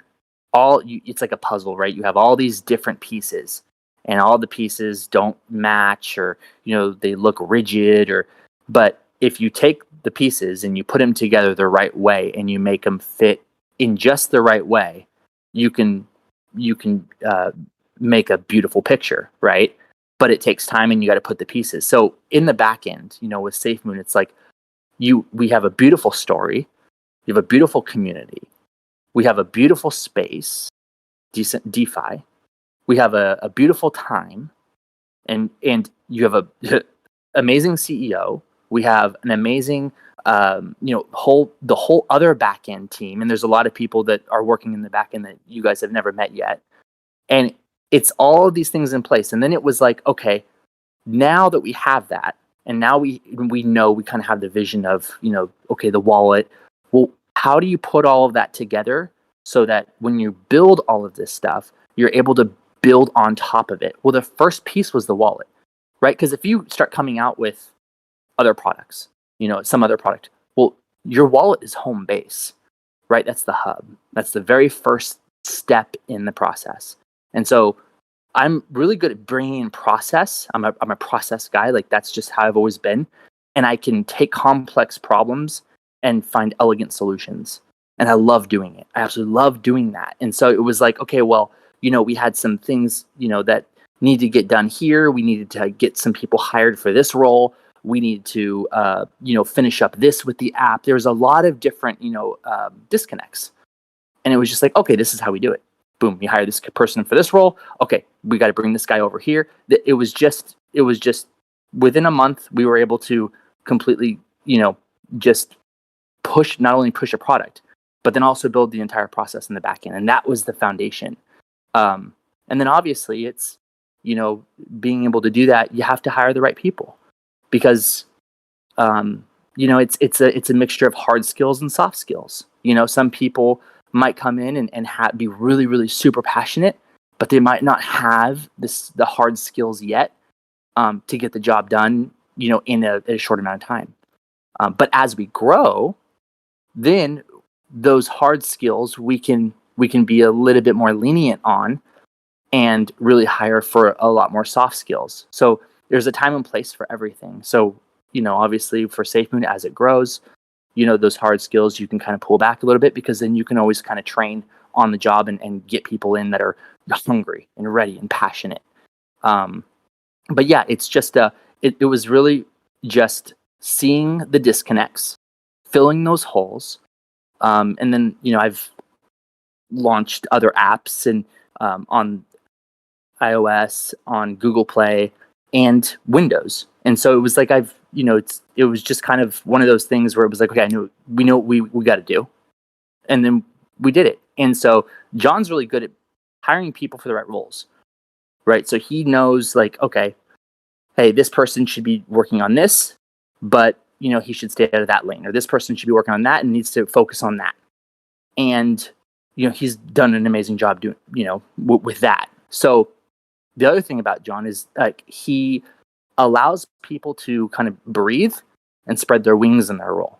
it's like a puzzle, right? You have all these different pieces, and all the pieces don't match, or, you know, they look rigid, but if you take the pieces and you put them together the right way and you make them fit in just the right way, you can make a beautiful picture, right? But it takes time, and you got to put the pieces. So in the back end, you know, with SafeMoon, it's like we have a beautiful story, you have a beautiful community, we have a beautiful space, decent DeFi, we have a beautiful time, and you have a amazing CEO. We have an amazing you know, the whole other back end team, and there's a lot of people that are working in the back end that you guys have never met yet. And it's all of these things in place. And then it was like, okay, now that we have that, and now we know, we kind of have the vision of, you know, okay, the wallet. Well, how do you put all of that together so that when you build all of this stuff, you're able to build on top of it? Well, the first piece was the wallet, right? Because if you start coming out with other products, you know, some other product, well, your wallet is home base, right? That's the hub. That's the very first step in the process. And so I'm really good at bringing in process. I'm a process guy. Like, that's just how I've always been. And I can take complex problems and find elegant solutions. And I love doing it. I absolutely love doing that. And so it was like, okay, well, you know, we had some things, you know, that needed to get done here. We needed to get some people hired for this role. We need to, you know, finish up this with the app. There was a lot of different, you know, disconnects. And it was just like, okay, this is how we do it. Boom, you hire this person for this role. Okay, we got to bring this guy over here. It was just within a month, we were able to completely, you know, just not only push a product, but then also build the entire process in the back end. And that was the foundation. And then obviously it's, you know, being able to do that, you have to hire the right people, because, you know, it's a mixture of hard skills and soft skills. You know, some people might come in and be really, really super passionate, but they might not have the hard skills yet to get the job done, you know, in a short amount of time. But as we grow, then those hard skills we can be a little bit more lenient on, and really hire for a lot more soft skills. So there's a time and place for everything. So, obviously for SafeMoon as it grows, those hard skills you can kind of pull back a little bit, because then you can always kind of train on the job and get people in that are hungry and ready and passionate. But yeah, it's just it was really just seeing the disconnects, filling those holes. And then, I've launched other apps and on iOS, on Google Play, and Windows. And so it was like it was just kind of one of those things where it was like, okay, we know what we got to do. And then we did it. And so John's really good at hiring people for the right roles, right? So he knows, like, okay, hey, this person should be working on this, but, he should stay out of that lane. Or this person should be working on that and needs to focus on that. And, he's done an amazing job doing, with that. So the other thing about John is, like, he allows people to kind of breathe and spread their wings in their role.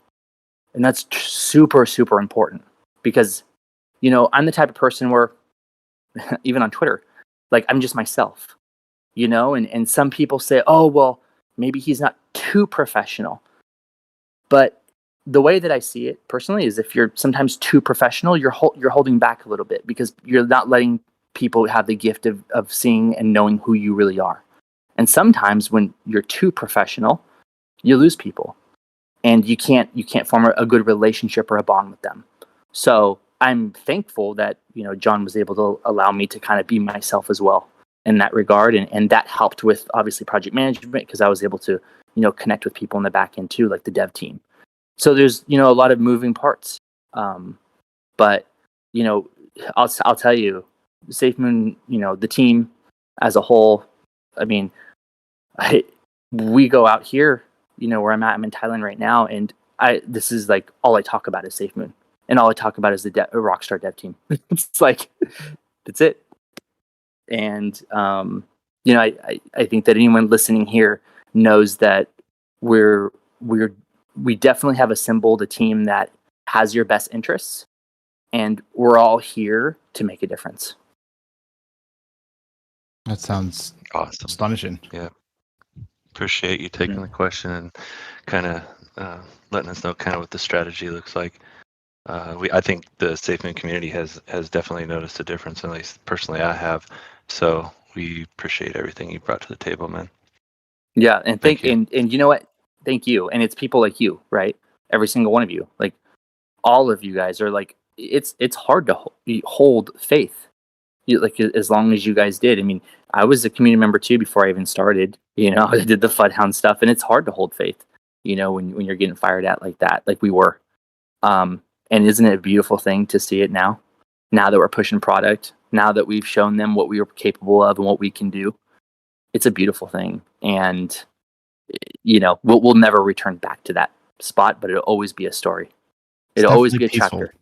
And that's super, super important, because, I'm the type of person where, even on Twitter, like, I'm just myself, and some people say, oh, well, maybe he's not too professional. But the way that I see it personally is, if you're sometimes too professional, you're holding back a little bit, because you're not letting people have the gift of seeing and knowing who you really are. And sometimes when you're too professional, you lose people, and you can't form a good relationship or a bond with them. So I'm thankful that, John was able to allow me to kind of be myself as well in that regard. And that helped with, obviously, project management, because I was able to, connect with people in the back end too, like the dev team. So there's, a lot of moving parts. But, I'll tell you, SafeMoon, the team as a whole, I mean, we go out here, where I'm in Thailand right now, and this is like all I talk about is SafeMoon, and all I talk about is the Rockstar dev team. It's like, that's it. And I think that anyone listening here knows that we definitely have assembled a team that has your best interests, and we're all here to make a difference. That sounds Awesome. astonishing. Yeah. Appreciate you taking the question and kind of letting us know kind of what the strategy looks like. I think the SafeMoon community has definitely noticed a difference, at least personally I have. So we appreciate everything you brought to the table, man. Yeah, and Thank you. and you know what? Thank you. And it's people like you, right? Every single one of you, like, all of you guys are like, it's hard to hold faith, like, as long as you guys did. I mean, I was a community member too before I even started. I did the Fudhound stuff, and it's hard to hold faith, when you're getting fired at like that, like we were. And isn't it a beautiful thing to see it now that we're pushing product, now that we've shown them what we are capable of and what we can do? It's a beautiful thing. And, we'll never return back to that spot, but it'll always be a story. It'll always be a peaceful. chapter.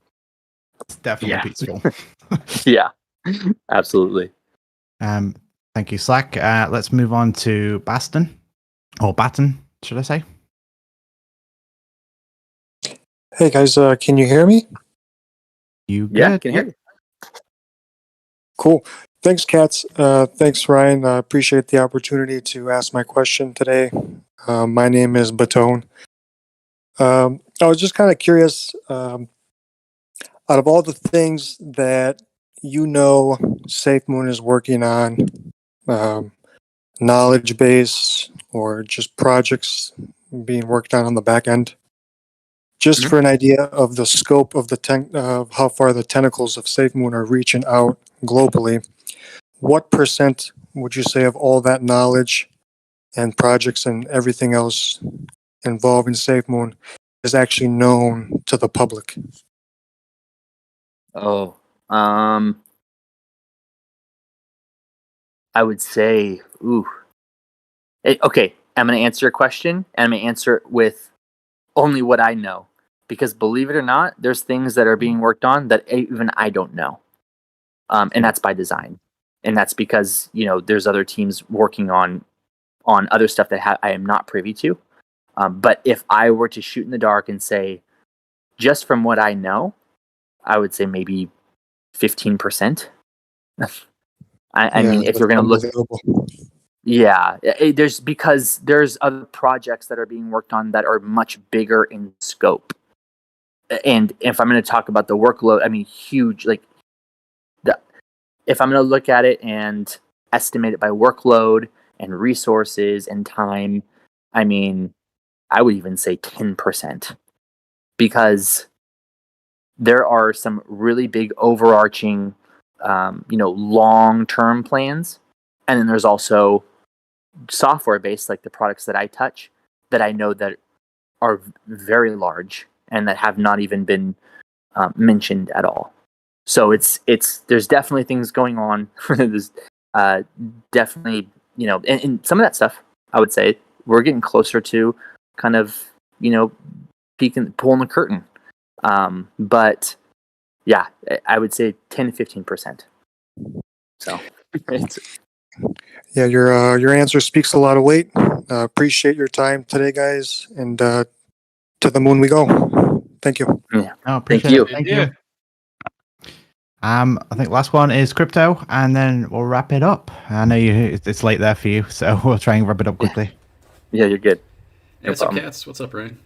It's definitely peaceful. Yeah, absolutely. Thank you, Slack. Let's move on to Baston, or Batten, should I say? Hey guys, can you hear me? You good? Yeah, I can hear you. Cool. Thanks, Katz. Thanks, Ryan. I appreciate the opportunity to ask my question today. My name is Batone. I was just kind of curious, out of all the things that SafeMoon is working on, knowledge base or just projects being worked on the back end, just for an idea of the scope of of how far the tentacles of SafeMoon are reaching out globally, what % would you say of all that knowledge and projects and everything else involving SafeMoon is actually known to the public? Oh, I would say, okay, I'm going to answer your question, and I'm going to answer it with only what I know. Because believe it or not, there's things that are being worked on that even I don't know. And that's by design. And that's because, there's other teams working on other stuff that I am not privy to. But if I were to shoot in the dark and say, just from what I know, I would say maybe 15%. I mean, if you're going to look, Yeah, there's other projects that are being worked on that are much bigger in scope. And if I'm going to talk about the workload, I mean, huge. Like, if I'm going to look at it and estimate it by workload and resources and time, I mean, I would even say 10%, because there are some really big overarching, long-term plans, and then there's also software-based, like the products that I touch, that I know that are very large and that have not even been mentioned at all. So there's definitely things going on. There's definitely, and some of that stuff, I would say we're getting closer to kind of, pulling the curtain. But yeah, I would say 10 to 15%. So Yeah, your answer speaks a lot of weight. Appreciate your time today, guys, and to the moon we go. Thank you. yeah, No, appreciate you. it. Thank you. I think last one is crypto, and then we'll wrap it up. I know it's late there for you, so we'll try and wrap it up quickly. Yeah, you're good. Hey, what's up, Cats? What's up, Ryan?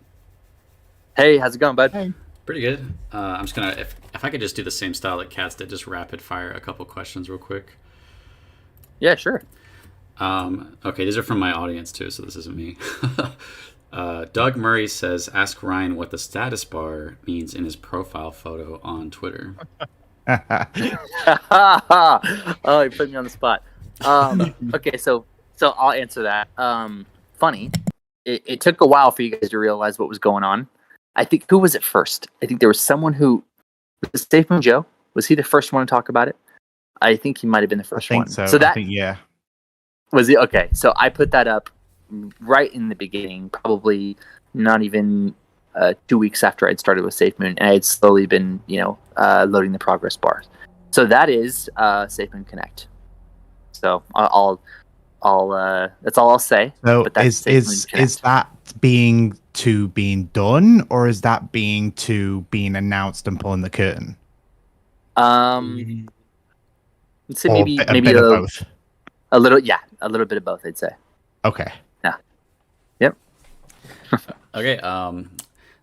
Hey, how's it going, bud? Hey. Pretty good. I'm just gonna, if I could just do the same style that Cats did, just rapid fire a couple questions real quick. Yeah, sure. Okay, these are from my audience too, so this isn't me. Doug Murray says, ask Ryan what the status bar means in his profile photo on Twitter. Oh, you put me on the spot. Okay, so I'll answer that. Funny. It took a while for you guys to realize what was going on. I think, who was it first? I think there was someone who, was SafeMoon Joe? Was he the first one to talk about it? I think he might have been the first one. So that, I think, yeah. Was he? Okay, so I put that up right in the beginning, probably not even 2 weeks after I'd started with SafeMoon, and I had slowly been, loading the progress bars. So that is SafeMoon Connect. So I'll that's all I'll say. So but that's is that being done, or is that being announced and pulling the curtain? Let's say Or maybe bit of both. a little bit of both, I'd say. Okay. Yeah. Yep. Okay.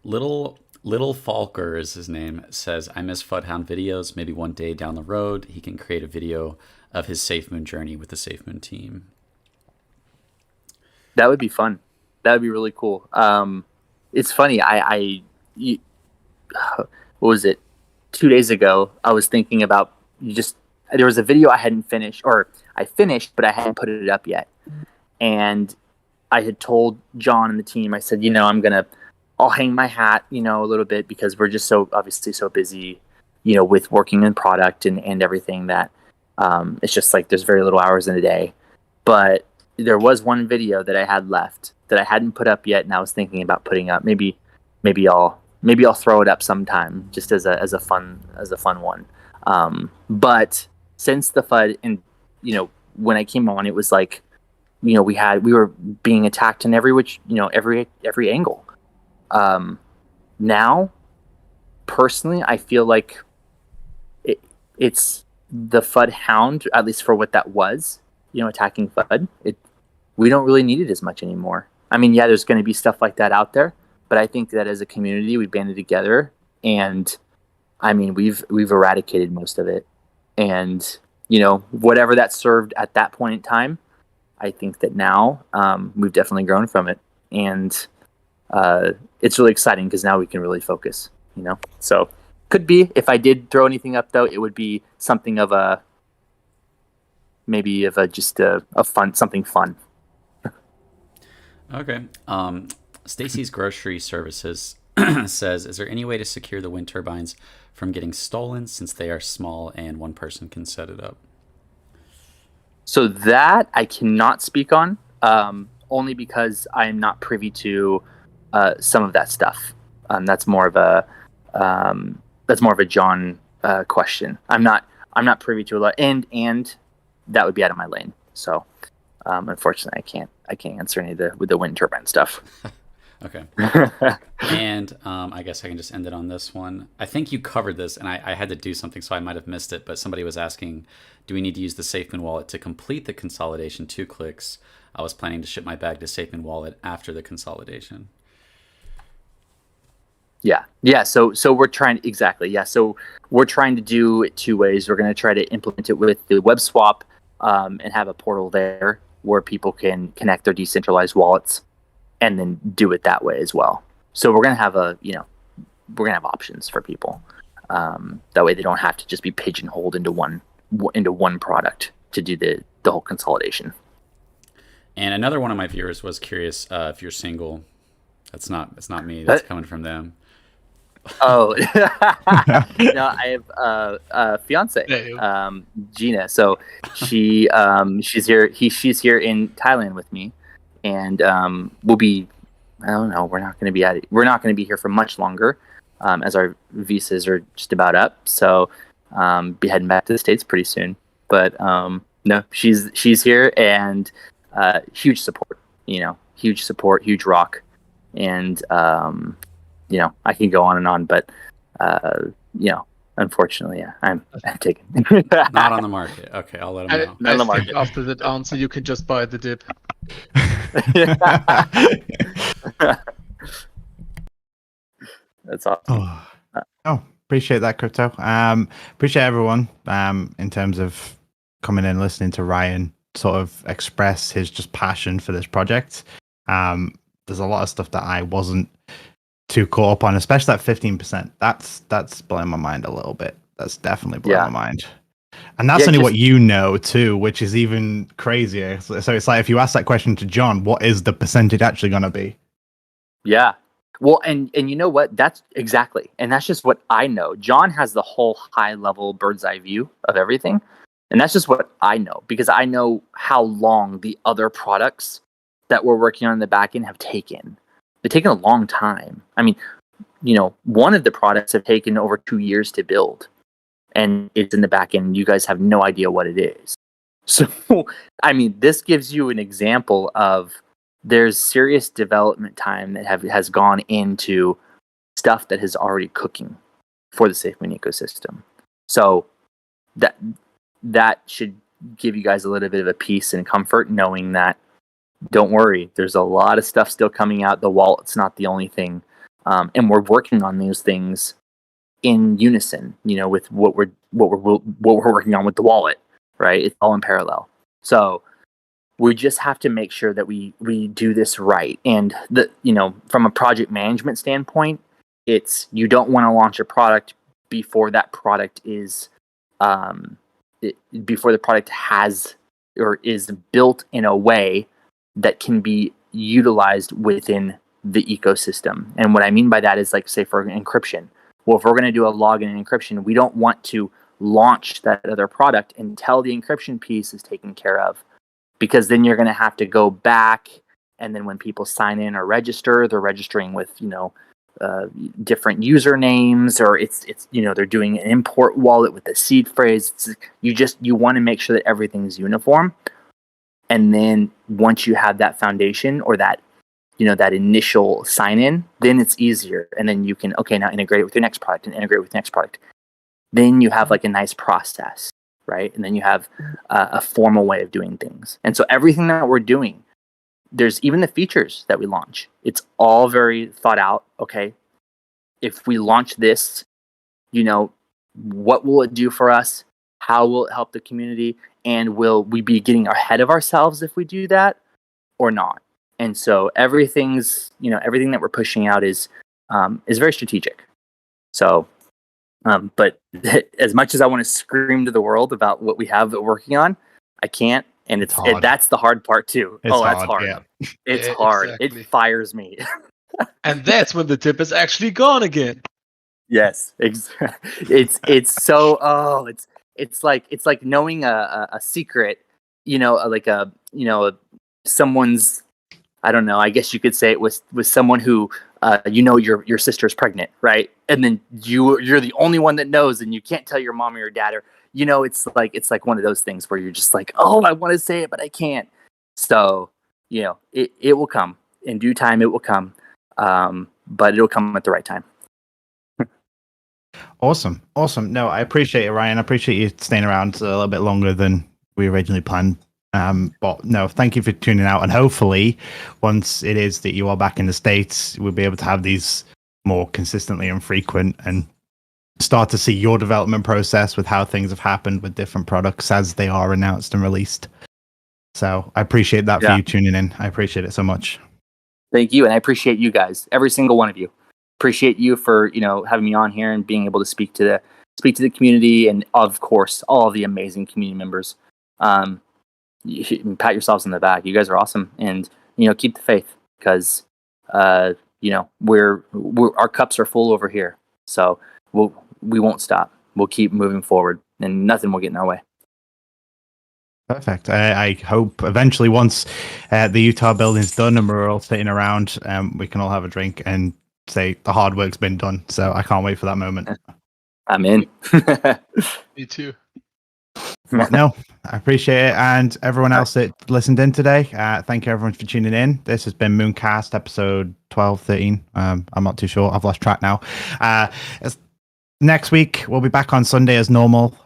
Little Falker is his name. Says, I miss Fudhound videos. Maybe one day down the road he can create a video of his SafeMoon journey with the SafeMoon team. That would be fun. That would be really cool. It's funny. What was it? 2 days ago, I was thinking about there was a video I hadn't finished, or I finished, but I hadn't put it up yet. And I had told John and the team, I said, I'll hang my hat, a little bit, because we're just obviously so busy, with working in product and everything, that it's just like there's very little hours in a day. But there was one video that I had left that I hadn't put up yet, and I was thinking about putting up. Maybe I'll throw it up sometime, just as a fun one. But since the FUD, and when I came on, it was like, we were being attacked in every angle. Now, personally, I feel like it's the Fudhound, at least for what that was, attacking FUD. We don't really need it as much anymore. I mean, yeah, there's going to be stuff like that out there, but I think that as a community, we banded together, and I mean, we've eradicated most of it. And whatever that served at that point in time, I think that now we've definitely grown from it, and it's really exciting because now we can really focus. So could be, if I did throw anything up though, it would be something of a fun, something fun. Okay. Stacy's Grocery Services says, is there any way to secure the wind turbines from getting stolen, since they are small and one person can set it up? So that I cannot speak on, only because I am not privy to some of that stuff. That's more of a John question. I'm not privy to a lot, and that would be out of my lane. So unfortunately, I can't answer any of the wind turbine stuff. Okay. And I guess I can just end it on this one. I think you covered this, and I had to do something, so I might have missed it. But somebody was asking, do we need to use the SafeMoon wallet to complete the consolidation 2 clicks? I was planning to ship my bag to SafeMoon wallet after the consolidation. Yeah. So we're trying exactly. Yeah. So we're trying to do it 2 ways. We're going to try to implement it with the web swap and have a portal there where people can connect their decentralized wallets and then do it that way as well. So we're going to have we're going to have options for people. That way they don't have to just be pigeonholed into one product to do the whole consolidation. And another one of my viewers was curious if you're single. That's not me. That's coming from them. Oh, no, I have a fiance, Gina. So she's here. She's here in Thailand with me, and we'll be. I don't know. We're not going to be here for much longer, as our visas are just about up. So be heading back to the States pretty soon. But no, she's here, and huge support. Huge support, huge rock, and I can go on and on, but unfortunately, yeah, I'm taken. Not on the market. Okay, I'll let him know. Not on the market. After that answer, you can just buy the dip. That's awesome. Appreciate that, Crypto. Appreciate everyone in terms of coming in, listening to Ryan sort of express his just passion for this project. There's a lot of stuff that I wasn't too caught up on, especially that 15%. That's blowing my mind a little bit. That's definitely blowing my mind. And that's only what you know too, which is even crazier. So it's like if you ask that question to John, what is the percentage actually going to be? Yeah. Well, and you know what? That's exactly. And that's just what I know. John has the whole high level bird's eye view of everything. And that's just what I know, because I know how long the other products that we're working on in the back end have taken. They've taken a long time. I mean, one of the products have taken over 2 years to build, and it's in the back end. You guys have no idea what it is. So, I mean, this gives you an example of there's serious development time that has gone into stuff that is already cooking for the SafeMoon ecosystem. So that should give you guys a little bit of a peace and comfort knowing that, don't worry, there's a lot of stuff still coming out. The wallet's not the only thing. And we're working on those things in unison, with what we're working on with the wallet, right? It's all in parallel. So we just have to make sure that we do this right. And from a project management standpoint, it's, you don't want to launch a product before that product is before the product has or is built in a way that can be utilized within the ecosystem. And what I mean by that is, like, say for encryption. Well, if we're going to do a login and encryption, we don't want to launch that other product until the encryption piece is taken care of, because then you're going to have to go back, and then when people sign in or register, they're registering with different usernames, or it's they're doing an import wallet with the seed phrase. You want to make sure that everything's uniform. And then once you have that foundation, or that that initial sign in, then it's easier. And then you can now integrate it with your next product and integrate with the next product. Then you have like a nice process, right? And then you have a formal way of doing things. And so everything that we're doing, there's even the features that we launch. It's all very thought out. Okay, if we launch this, what will it do for us? How will it help the community? And will we be getting ahead of ourselves if we do that or not? And so everything that we're pushing out is very strategic. So, but as much as I want to scream to the world about what we have working on, I can't. And that's the hard part too. That's hard. Yeah. It's hard. Exactly. It fires me. And that's when the tip is actually gone again. Yes, it's so it's like knowing a secret, someone's, I don't know, I guess you could say it was someone who your sister's pregnant, right? And then you're the only one that knows, and you can't tell your mom or your dad, or it's like one of those things where you're just like, oh, I want to say it but I can't. So it will come in due time. It will come. but it'll come at the right time. Awesome. No, I appreciate it, Ryan. I appreciate you staying around a little bit longer than we originally planned. But no, thank you for tuning out. And hopefully, once it is that you are back in the States, we'll be able to have these more consistently and frequent, and start to see your development process with how things have happened with different products as they are announced and released. So I appreciate that for you tuning in. I appreciate it so much. Thank you. And I appreciate you guys, every single one of you. Appreciate you for, having me on here and being able to speak to the community, and of course all of the amazing community members. You should pat yourselves on the back. You guys are awesome, and keep the faith, because we're our cups are full over here. So we won't stop. We'll keep moving forward, and nothing will get in our way. Perfect. I hope eventually, once the Utah building's done and we're all sitting around, we can all have a drink and say the hard work's been done. So I can't wait for that moment. I'm in. Me too. No, I appreciate it. And everyone else that listened in today, thank you everyone for tuning in. This has been Mooncast episode 12, 13. I'm not too sure. I've lost track now. Next week, we'll be back on Sunday as normal.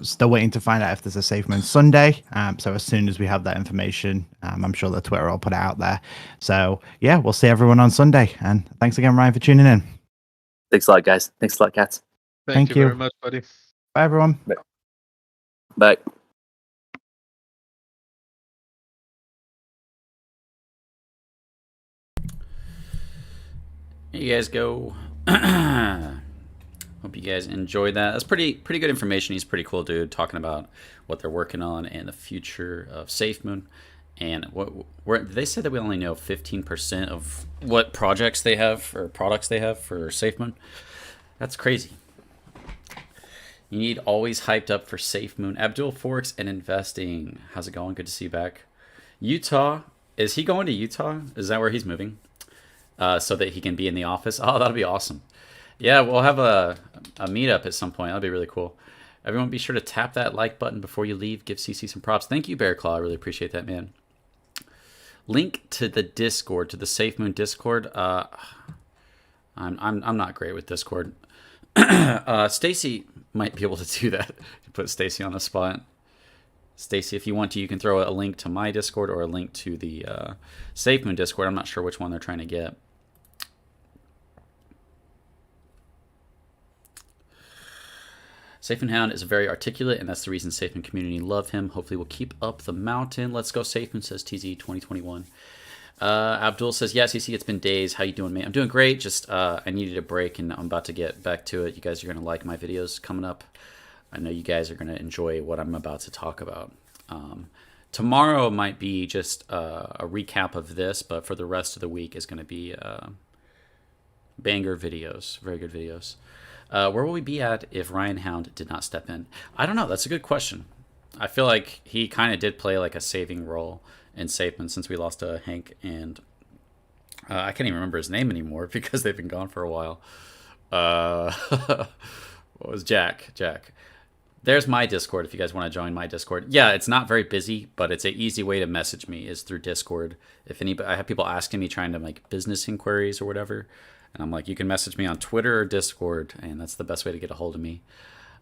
Still waiting to find out if there's a SafeMoon Sunday. So as soon as we have that information, I'm sure the Twitter will put it out there. So yeah, we'll see everyone on Sunday. And thanks again, Ryan, for tuning in. Thanks a lot, guys. Thanks a lot, cats. Thank you very much, buddy. Bye, everyone. Bye. Here you guys go. Hope you guys enjoyed that. That's pretty good information. He's a pretty cool dude, talking about what they're working on and the future of SafeMoon. And they said that we only know 15% of what projects they have or products they have for SafeMoon. That's crazy. You need always hyped up for SafeMoon. Abdul Forks and investing. How's it going? Good to see you back. Utah. Is he going to Utah? Is that where he's moving? So that he can be in the office? Oh, that'll be awesome. Yeah, we'll have a meetup at some point. That'll be really cool. Everyone be sure to tap that like button before you leave. Give CC some props. Thank you, Bear Claw. I really appreciate that, man. Link to the Discord, to the SafeMoon Discord. I'm not great with Discord. Stacy might be able to do that. Put Stacy on the spot. Stacy, if you want to, you can throw a link to my Discord or a link to the SafeMoon Discord. I'm not sure which one they're trying to get. Fud Hound is very articulate, and that's the reason SafeMoon community love him. Hopefully we'll keep up the mountain. Let's go SafeMoon, says TZ 2021. Abdul says, yes, CC, it's been days. How you doing, man? I'm doing great. Just I needed a break, and I'm about to get back to it. You guys are going to like my videos coming up. I know you guys are going to enjoy what I'm about to talk about. Tomorrow might be just a recap of this, but for the rest of the week is going to be banger videos, very good videos. Where will we be at if Ryan Hound did not step in? I don't know. That's a good question. I feel like he kind of did play like a saving role in SafeMoon since we lost Hank, and I can't even remember his name anymore because they've been gone for a while. What was Jack? There's my Discord if you guys want to join my Discord. Yeah, it's not very busy, but it's an easy way to message me is through Discord. If anybody, I have people asking me trying to make business inquiries or whatever, and I'm like, you can message me on Twitter or Discord, and that's the best way to get a hold of me.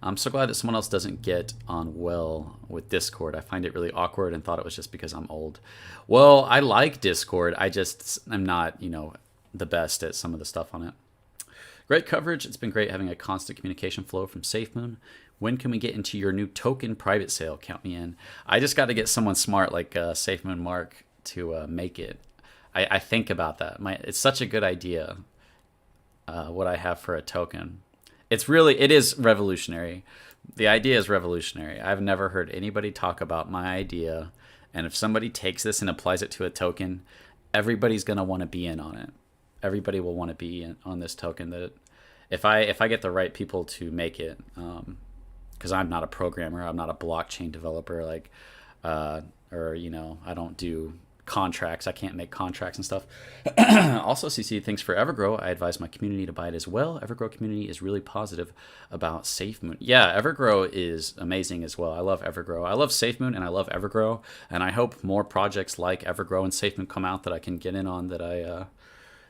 I'm so glad that someone else doesn't get on well with Discord. I find it really awkward and thought it was just because I'm old. Well, I like Discord. I'm not, the best at some of the stuff on it. Great coverage. It's been great having a constant communication flow from SafeMoon. When can we get into your new token private sale? Count me in. I just got to get someone smart like SafeMoon Mark to make it. I think about that. It's such a good idea, what I have for a token. It is revolutionary. The idea is revolutionary. I've never heard anybody talk about my idea, and if somebody takes this and applies it to a token, everybody's going to want to be in on it. Everybody will want to be in on this token. That if I get the right people to make it, because I'm not a programmer, I'm not a blockchain developer, I don't do contracts. I can't make contracts and stuff. Also, CC, thanks for Evergrow. I advise my community to buy it as well. Evergrow community is really positive about SafeMoon. Yeah, Evergrow is amazing as well. I love Evergrow. I love SafeMoon and I love Evergrow, and I hope more projects like Evergrow and SafeMoon come out that I can get in on, that I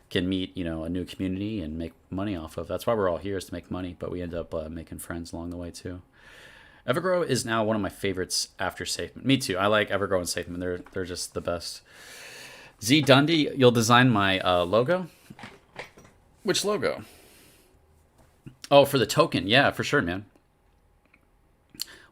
can meet, a new community and make money off of. That's why we're all here, is to make money, but we end up making friends along the way too. Evergrow is now one of my favorites after SafeMoon. Me too. I like Evergrow and SafeMoon. They're just the best. Z Dundee, you'll design my logo? Which logo? Oh, for the token. Yeah, for sure, man.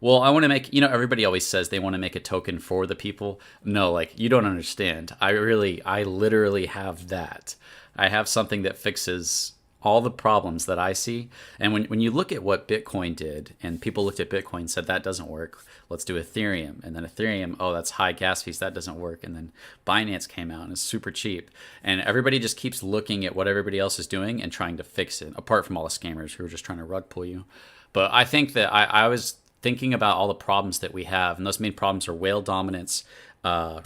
Well, I want to make, everybody always says they want to make a token for the people. No, like, you don't understand. I literally have that. I have something that fixes all the problems that I see. And when you look at what Bitcoin did, and people looked at Bitcoin and said, that doesn't work, let's do Ethereum. And then Ethereum, oh, that's high gas fees, that doesn't work. And then Binance came out and it's super cheap. And everybody just keeps looking at what everybody else is doing and trying to fix it, apart from all the scammers who are just trying to rug pull you. But I think that I was thinking about all the problems that we have, and those main problems are whale dominance,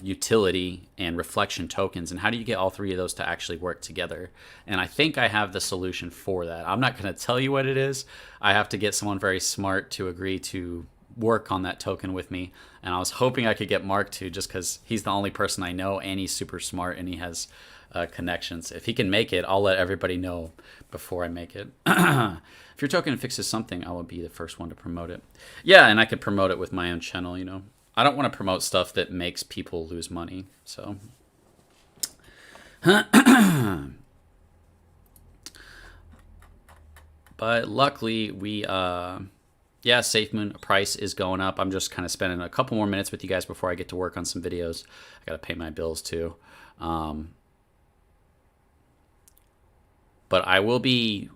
utility, and reflection tokens. And how do you get all three of those to actually work together? And I think I have the solution for that. I'm not going to tell you what it is. I have to get someone very smart to agree to work on that token with me. And I was hoping I could get Mark to, just because he's the only person I know, and he's super smart, and he has connections. If he can make it, I'll let everybody know before I make it. If your token fixes something, I will be the first one to promote it. Yeah, and I could promote it with my own channel, I don't want to promote stuff that makes people lose money, so. But luckily, SafeMoon price is going up. I'm just kind of spending a couple more minutes with you guys before I get to work on some videos. I got to pay my bills too. But I will be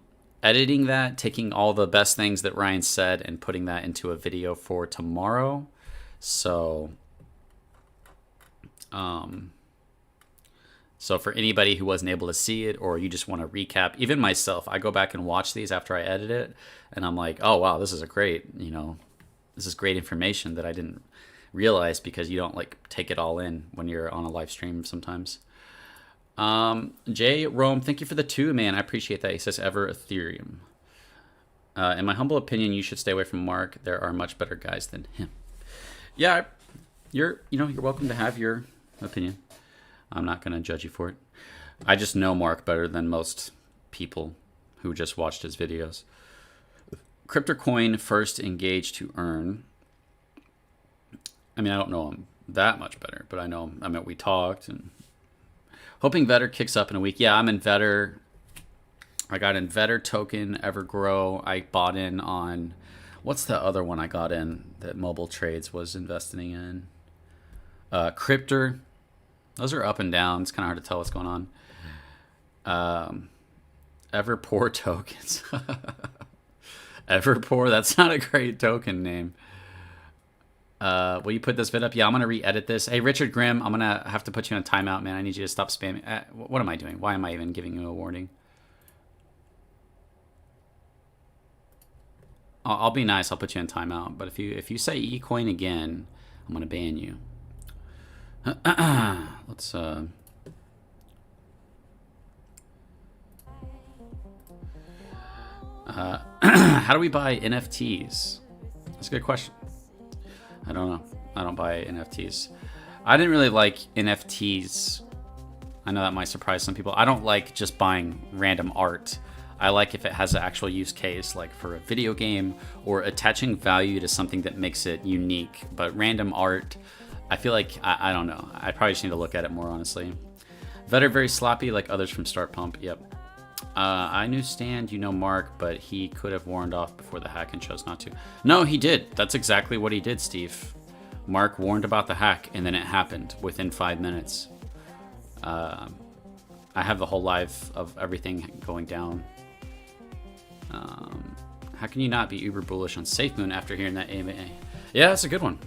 editing that, taking all the best things that Ryan said and putting that into a video for tomorrow. So for anybody who wasn't able to see it, or you just want to recap, even myself, I go back and watch these after I edit it, and I'm like, oh wow, this is great information that I didn't realize, because you don't take it all in when you're on a live stream sometimes. Jay Rome, thank you for the 2, man. I appreciate that. He says ever Ethereum. In my humble opinion, you should stay away from Mark. There are much better guys than him. Yeah, you're welcome to have your opinion. I'm not going to judge you for it. I just know Mark better than most people who just watched his videos. CryptoCoin first engaged to earn. I mean, I don't know him that much better, but I know him. I mean, we talked. And hoping Vetter kicks up in a week. Yeah, I'm in Vetter. I got in Vetter token, Evergrow. I bought in on, what's the other one I got in that Mobile Trades was investing in? Cryptor. Those are up and down. It's kind of hard to tell what's going on. Everpoor tokens. Everpoor, that's not a great token name. Will you put this vid up? Yeah, I'm going to re-edit this. Hey, Richard Grimm, I'm going to have to put you on a timeout, man. I need you to stop spamming. What am I doing? Why am I even giving you a warning? I'll be nice. I'll put you in timeout. But if you say eCoin again, I'm going to ban you. Let's how do we buy NFTs? That's a good question. I don't know. I don't buy NFTs. I didn't really like NFTs. I know that might surprise some people. I don't like just buying random art. I like if it has an actual use case, like for a video game, or attaching value to something that makes it unique. But random art, I feel like, I don't know. I probably just need to look at it more, honestly. Vetter very sloppy, like others from Start Pump. Yep. I knew Stand, Mark, but he could have warned off before the hack and chose not to. No, he did. That's exactly what he did, Steve. Mark warned about the hack, and then it happened within 5 minutes. I have the whole live of everything going down. How can you not be uber bullish on SafeMoon after hearing that AMA? Yeah, that's a good one.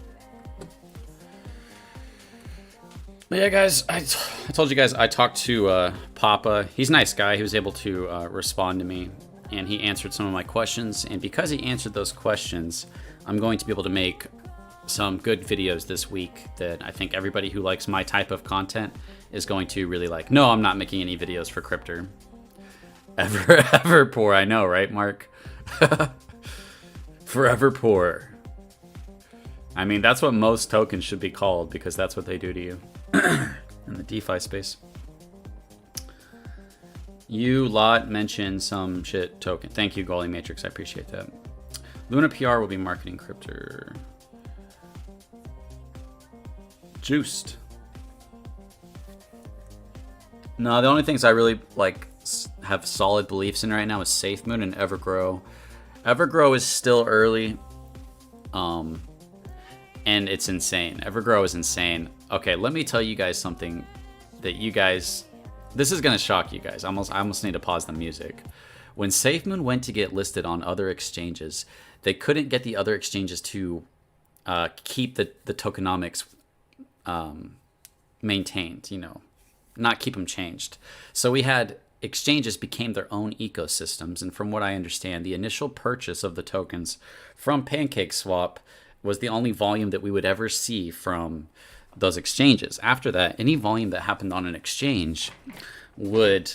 But yeah, guys, I told you guys I talked to Papa. He's a nice guy. He was able to respond to me, and he answered some of my questions. And because he answered those questions, I'm going to be able to make some good videos this week that I think everybody who likes my type of content is going to really like. No, I'm not making any videos for Cryptor. Ever poor, I know, right, Mark? Forever poor. I mean, that's what most tokens should be called, because that's what they do to you in the DeFi space. You lot mentioned some shit token. Thank you, Goalie Matrix. I appreciate that. Luna PR will be marketing crypto. Juiced. No, the only things I really like have solid beliefs in right now is SafeMoon and Evergrow. Evergrow is still early, and it's insane. Evergrow is insane. Okay, let me tell you guys something that you guys. This is gonna shock you guys. I almost need to pause the music. When SafeMoon went to get listed on other exchanges, they couldn't get the other exchanges to keep the tokenomics maintained. You know, not keep them changed. So we had exchanges became their own ecosystems, and from what I understand, the initial purchase of the tokens from PancakeSwap was the only volume that we would ever see from those exchanges. After that, any volume that happened on an exchange would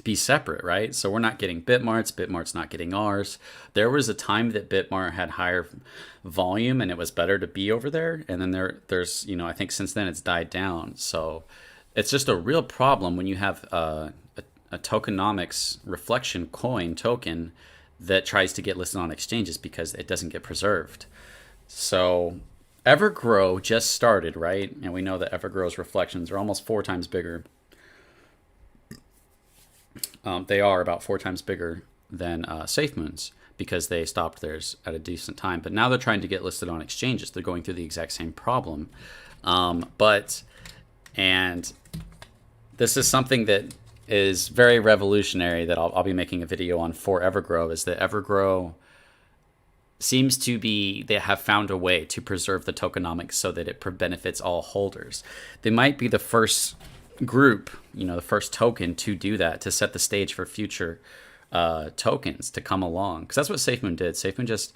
be separate, right? So we're not getting Bitmart's not getting ours. There was a time that Bitmart had higher volume and it was better to be over there, and then there's, you know, I think since then it's died down. So it's just a real problem when you have a tokenomics reflection coin token that tries to get listed on exchanges because it doesn't get preserved. So Evergrow just started, right? And we know that Evergrow's reflections are almost 4 times bigger. They are about 4 times bigger than SafeMoon's because they stopped theirs at a decent time. But now they're trying to get listed on exchanges. They're going through the exact same problem. And this is something that is very revolutionary that I'll be making a video on for Evergrow, is that Evergrow seems to be, they have found a way to preserve the tokenomics so that it benefits all holders. They might be the first group, you know, the first token to do that, to set the stage for future tokens to come along. Because that's what SafeMoon did. SafeMoon just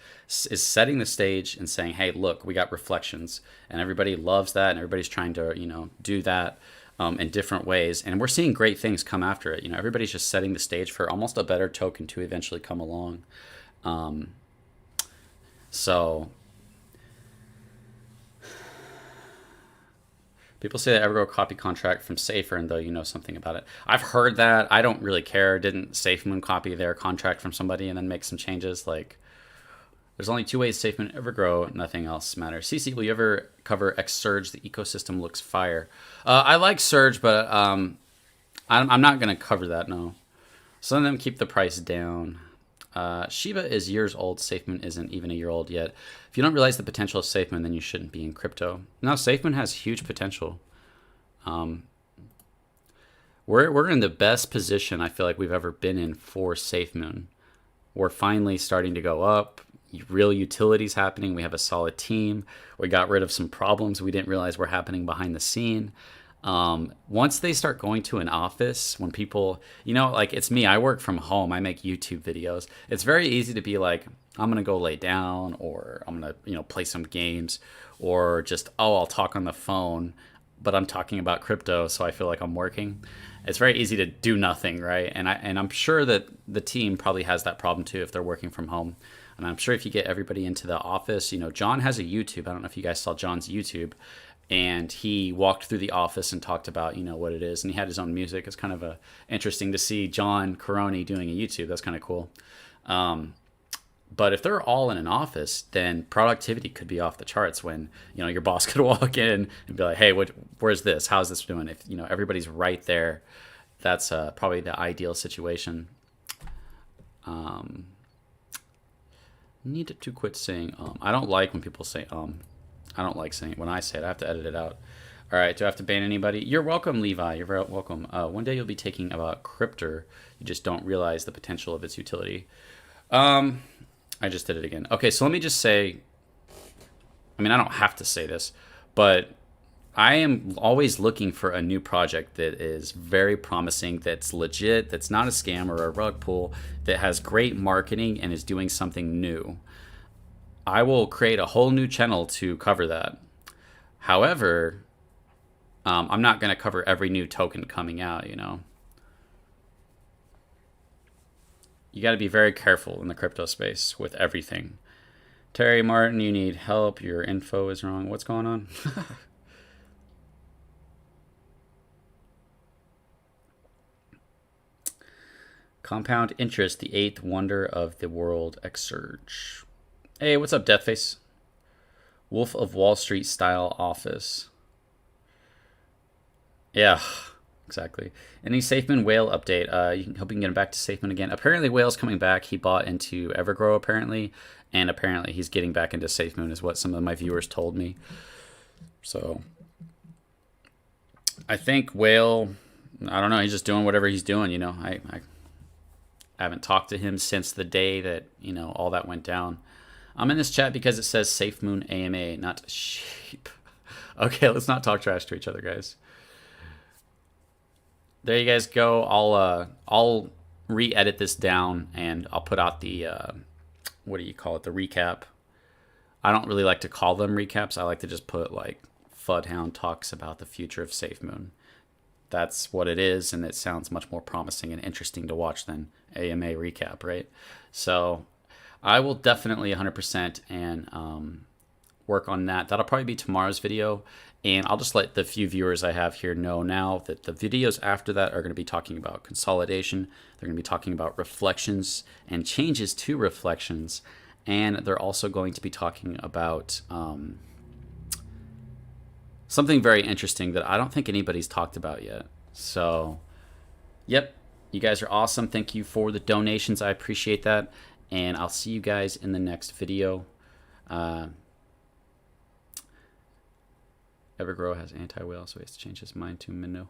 is setting the stage and saying, hey, look, we got reflections. And everybody loves that. And everybody's trying to, you know, do that in different ways. And we're seeing great things come after it. You know, everybody's just setting the stage for almost a better token to eventually come along. So people say that Evergrow copy contract from Safer, and though you know something about it. I've heard that. I don't really care. Didn't SafeMoon copy their contract from somebody and then make some changes? Like, there's only 2 ways SafeMoon Evergrow. Nothing else matters. CC, will you ever cover X Surge? The ecosystem looks fire. I like Surge, but I'm not going to cover that, no. Some of them keep the price down. Shiba is years old. SafeMoon isn't even a year old yet. If you don't realize the potential of SafeMoon, then you shouldn't be in crypto. No, SafeMoon has huge potential. We're in the best position I feel like we've ever been in for SafeMoon. We're finally starting to go up. Real utilities happening. We have a solid team. We got rid of some problems we didn't realize were happening behind the scene. Once they start going to an office, when people, you know, like it's me, I work from home, I make YouTube videos. It's very easy to be like, I'm going to go lay down, or I'm going to, you know, play some games, or just, oh, I'll talk on the phone, but I'm talking about crypto, so I feel like I'm working. It's very easy to do nothing, right? And I'm sure that the team probably has that problem too if they're working from home. And I'm sure if you get everybody into the office, you know, John has a YouTube. I don't know if you guys saw John's YouTube. And he walked through the office and talked about, you know, what it is. And he had his own music. It's kind of interesting to see John Caroni doing a YouTube. That's kind of cool. But if they're all in an office, then productivity could be off the charts when, you know, your boss could walk in and be like, hey, where's this? How's this doing? If, you know, everybody's right there, that's probably the ideal situation. Need to quit saying I don't like when people say I don't like saying it. When I say it, I have to edit it out. All right, do I have to ban anybody? You're welcome, Levi. You're very welcome. One day you'll be taking about Cryptor. You just don't realize the potential of its utility. I just did it again. Okay, so let me just say, I mean, I don't have to say this, but I am always looking for a new project that is very promising, that's legit, that's not a scam or a rug pull, that has great marketing and is doing something new. I will create a whole new channel to cover that. However, I'm not going to cover every new token coming out, you know. You got to be very careful in the crypto space with everything. Terry Martin, you need help. Your info is wrong. What's going on? Compound Interest, the eighth wonder of the world, Exurge. Hey, what's up, Deathface? Wolf of Wall Street style office. Yeah, exactly. Any SafeMoon whale update? Hope you can get him back to SafeMoon again. Apparently, whale's coming back. He bought into Evergrow, apparently. And apparently, he's getting back into SafeMoon, is what some of my viewers told me. So, I think whale, I don't know. He's just doing whatever he's doing, you know. I haven't talked to him since the day that, you know, all that went down. I'm in this chat because it says SafeMoon AMA, not sheep. Okay, let's not talk trash to each other, guys. There you guys go. I'll re-edit this down and I'll put out the what do you call it? The recap. I don't really like to call them recaps. I like to just put like Fudhound talks about the future of SafeMoon. That's what it is, and it sounds much more promising and interesting to watch than AMA recap, right? So I will definitely 100% and work on that. That'll probably be tomorrow's video, and I'll just let the few viewers I have here know now that the videos after that are going to be talking about consolidation. They're going to be talking about reflections and changes to reflections, and they're also going to be talking about something very interesting that I don't think anybody's talked about yet. So, yep, you guys are awesome. Thank you for the donations. I appreciate that. And I'll see you guys in the next video. Evergrow has anti-whale, so he has to change his mind to minnow.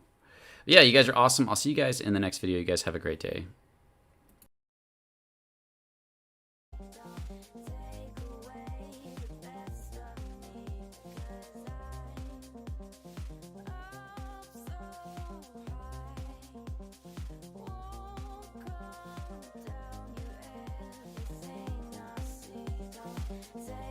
Yeah, you guys are awesome. I'll see you guys in the next video. You guys have a great day. Take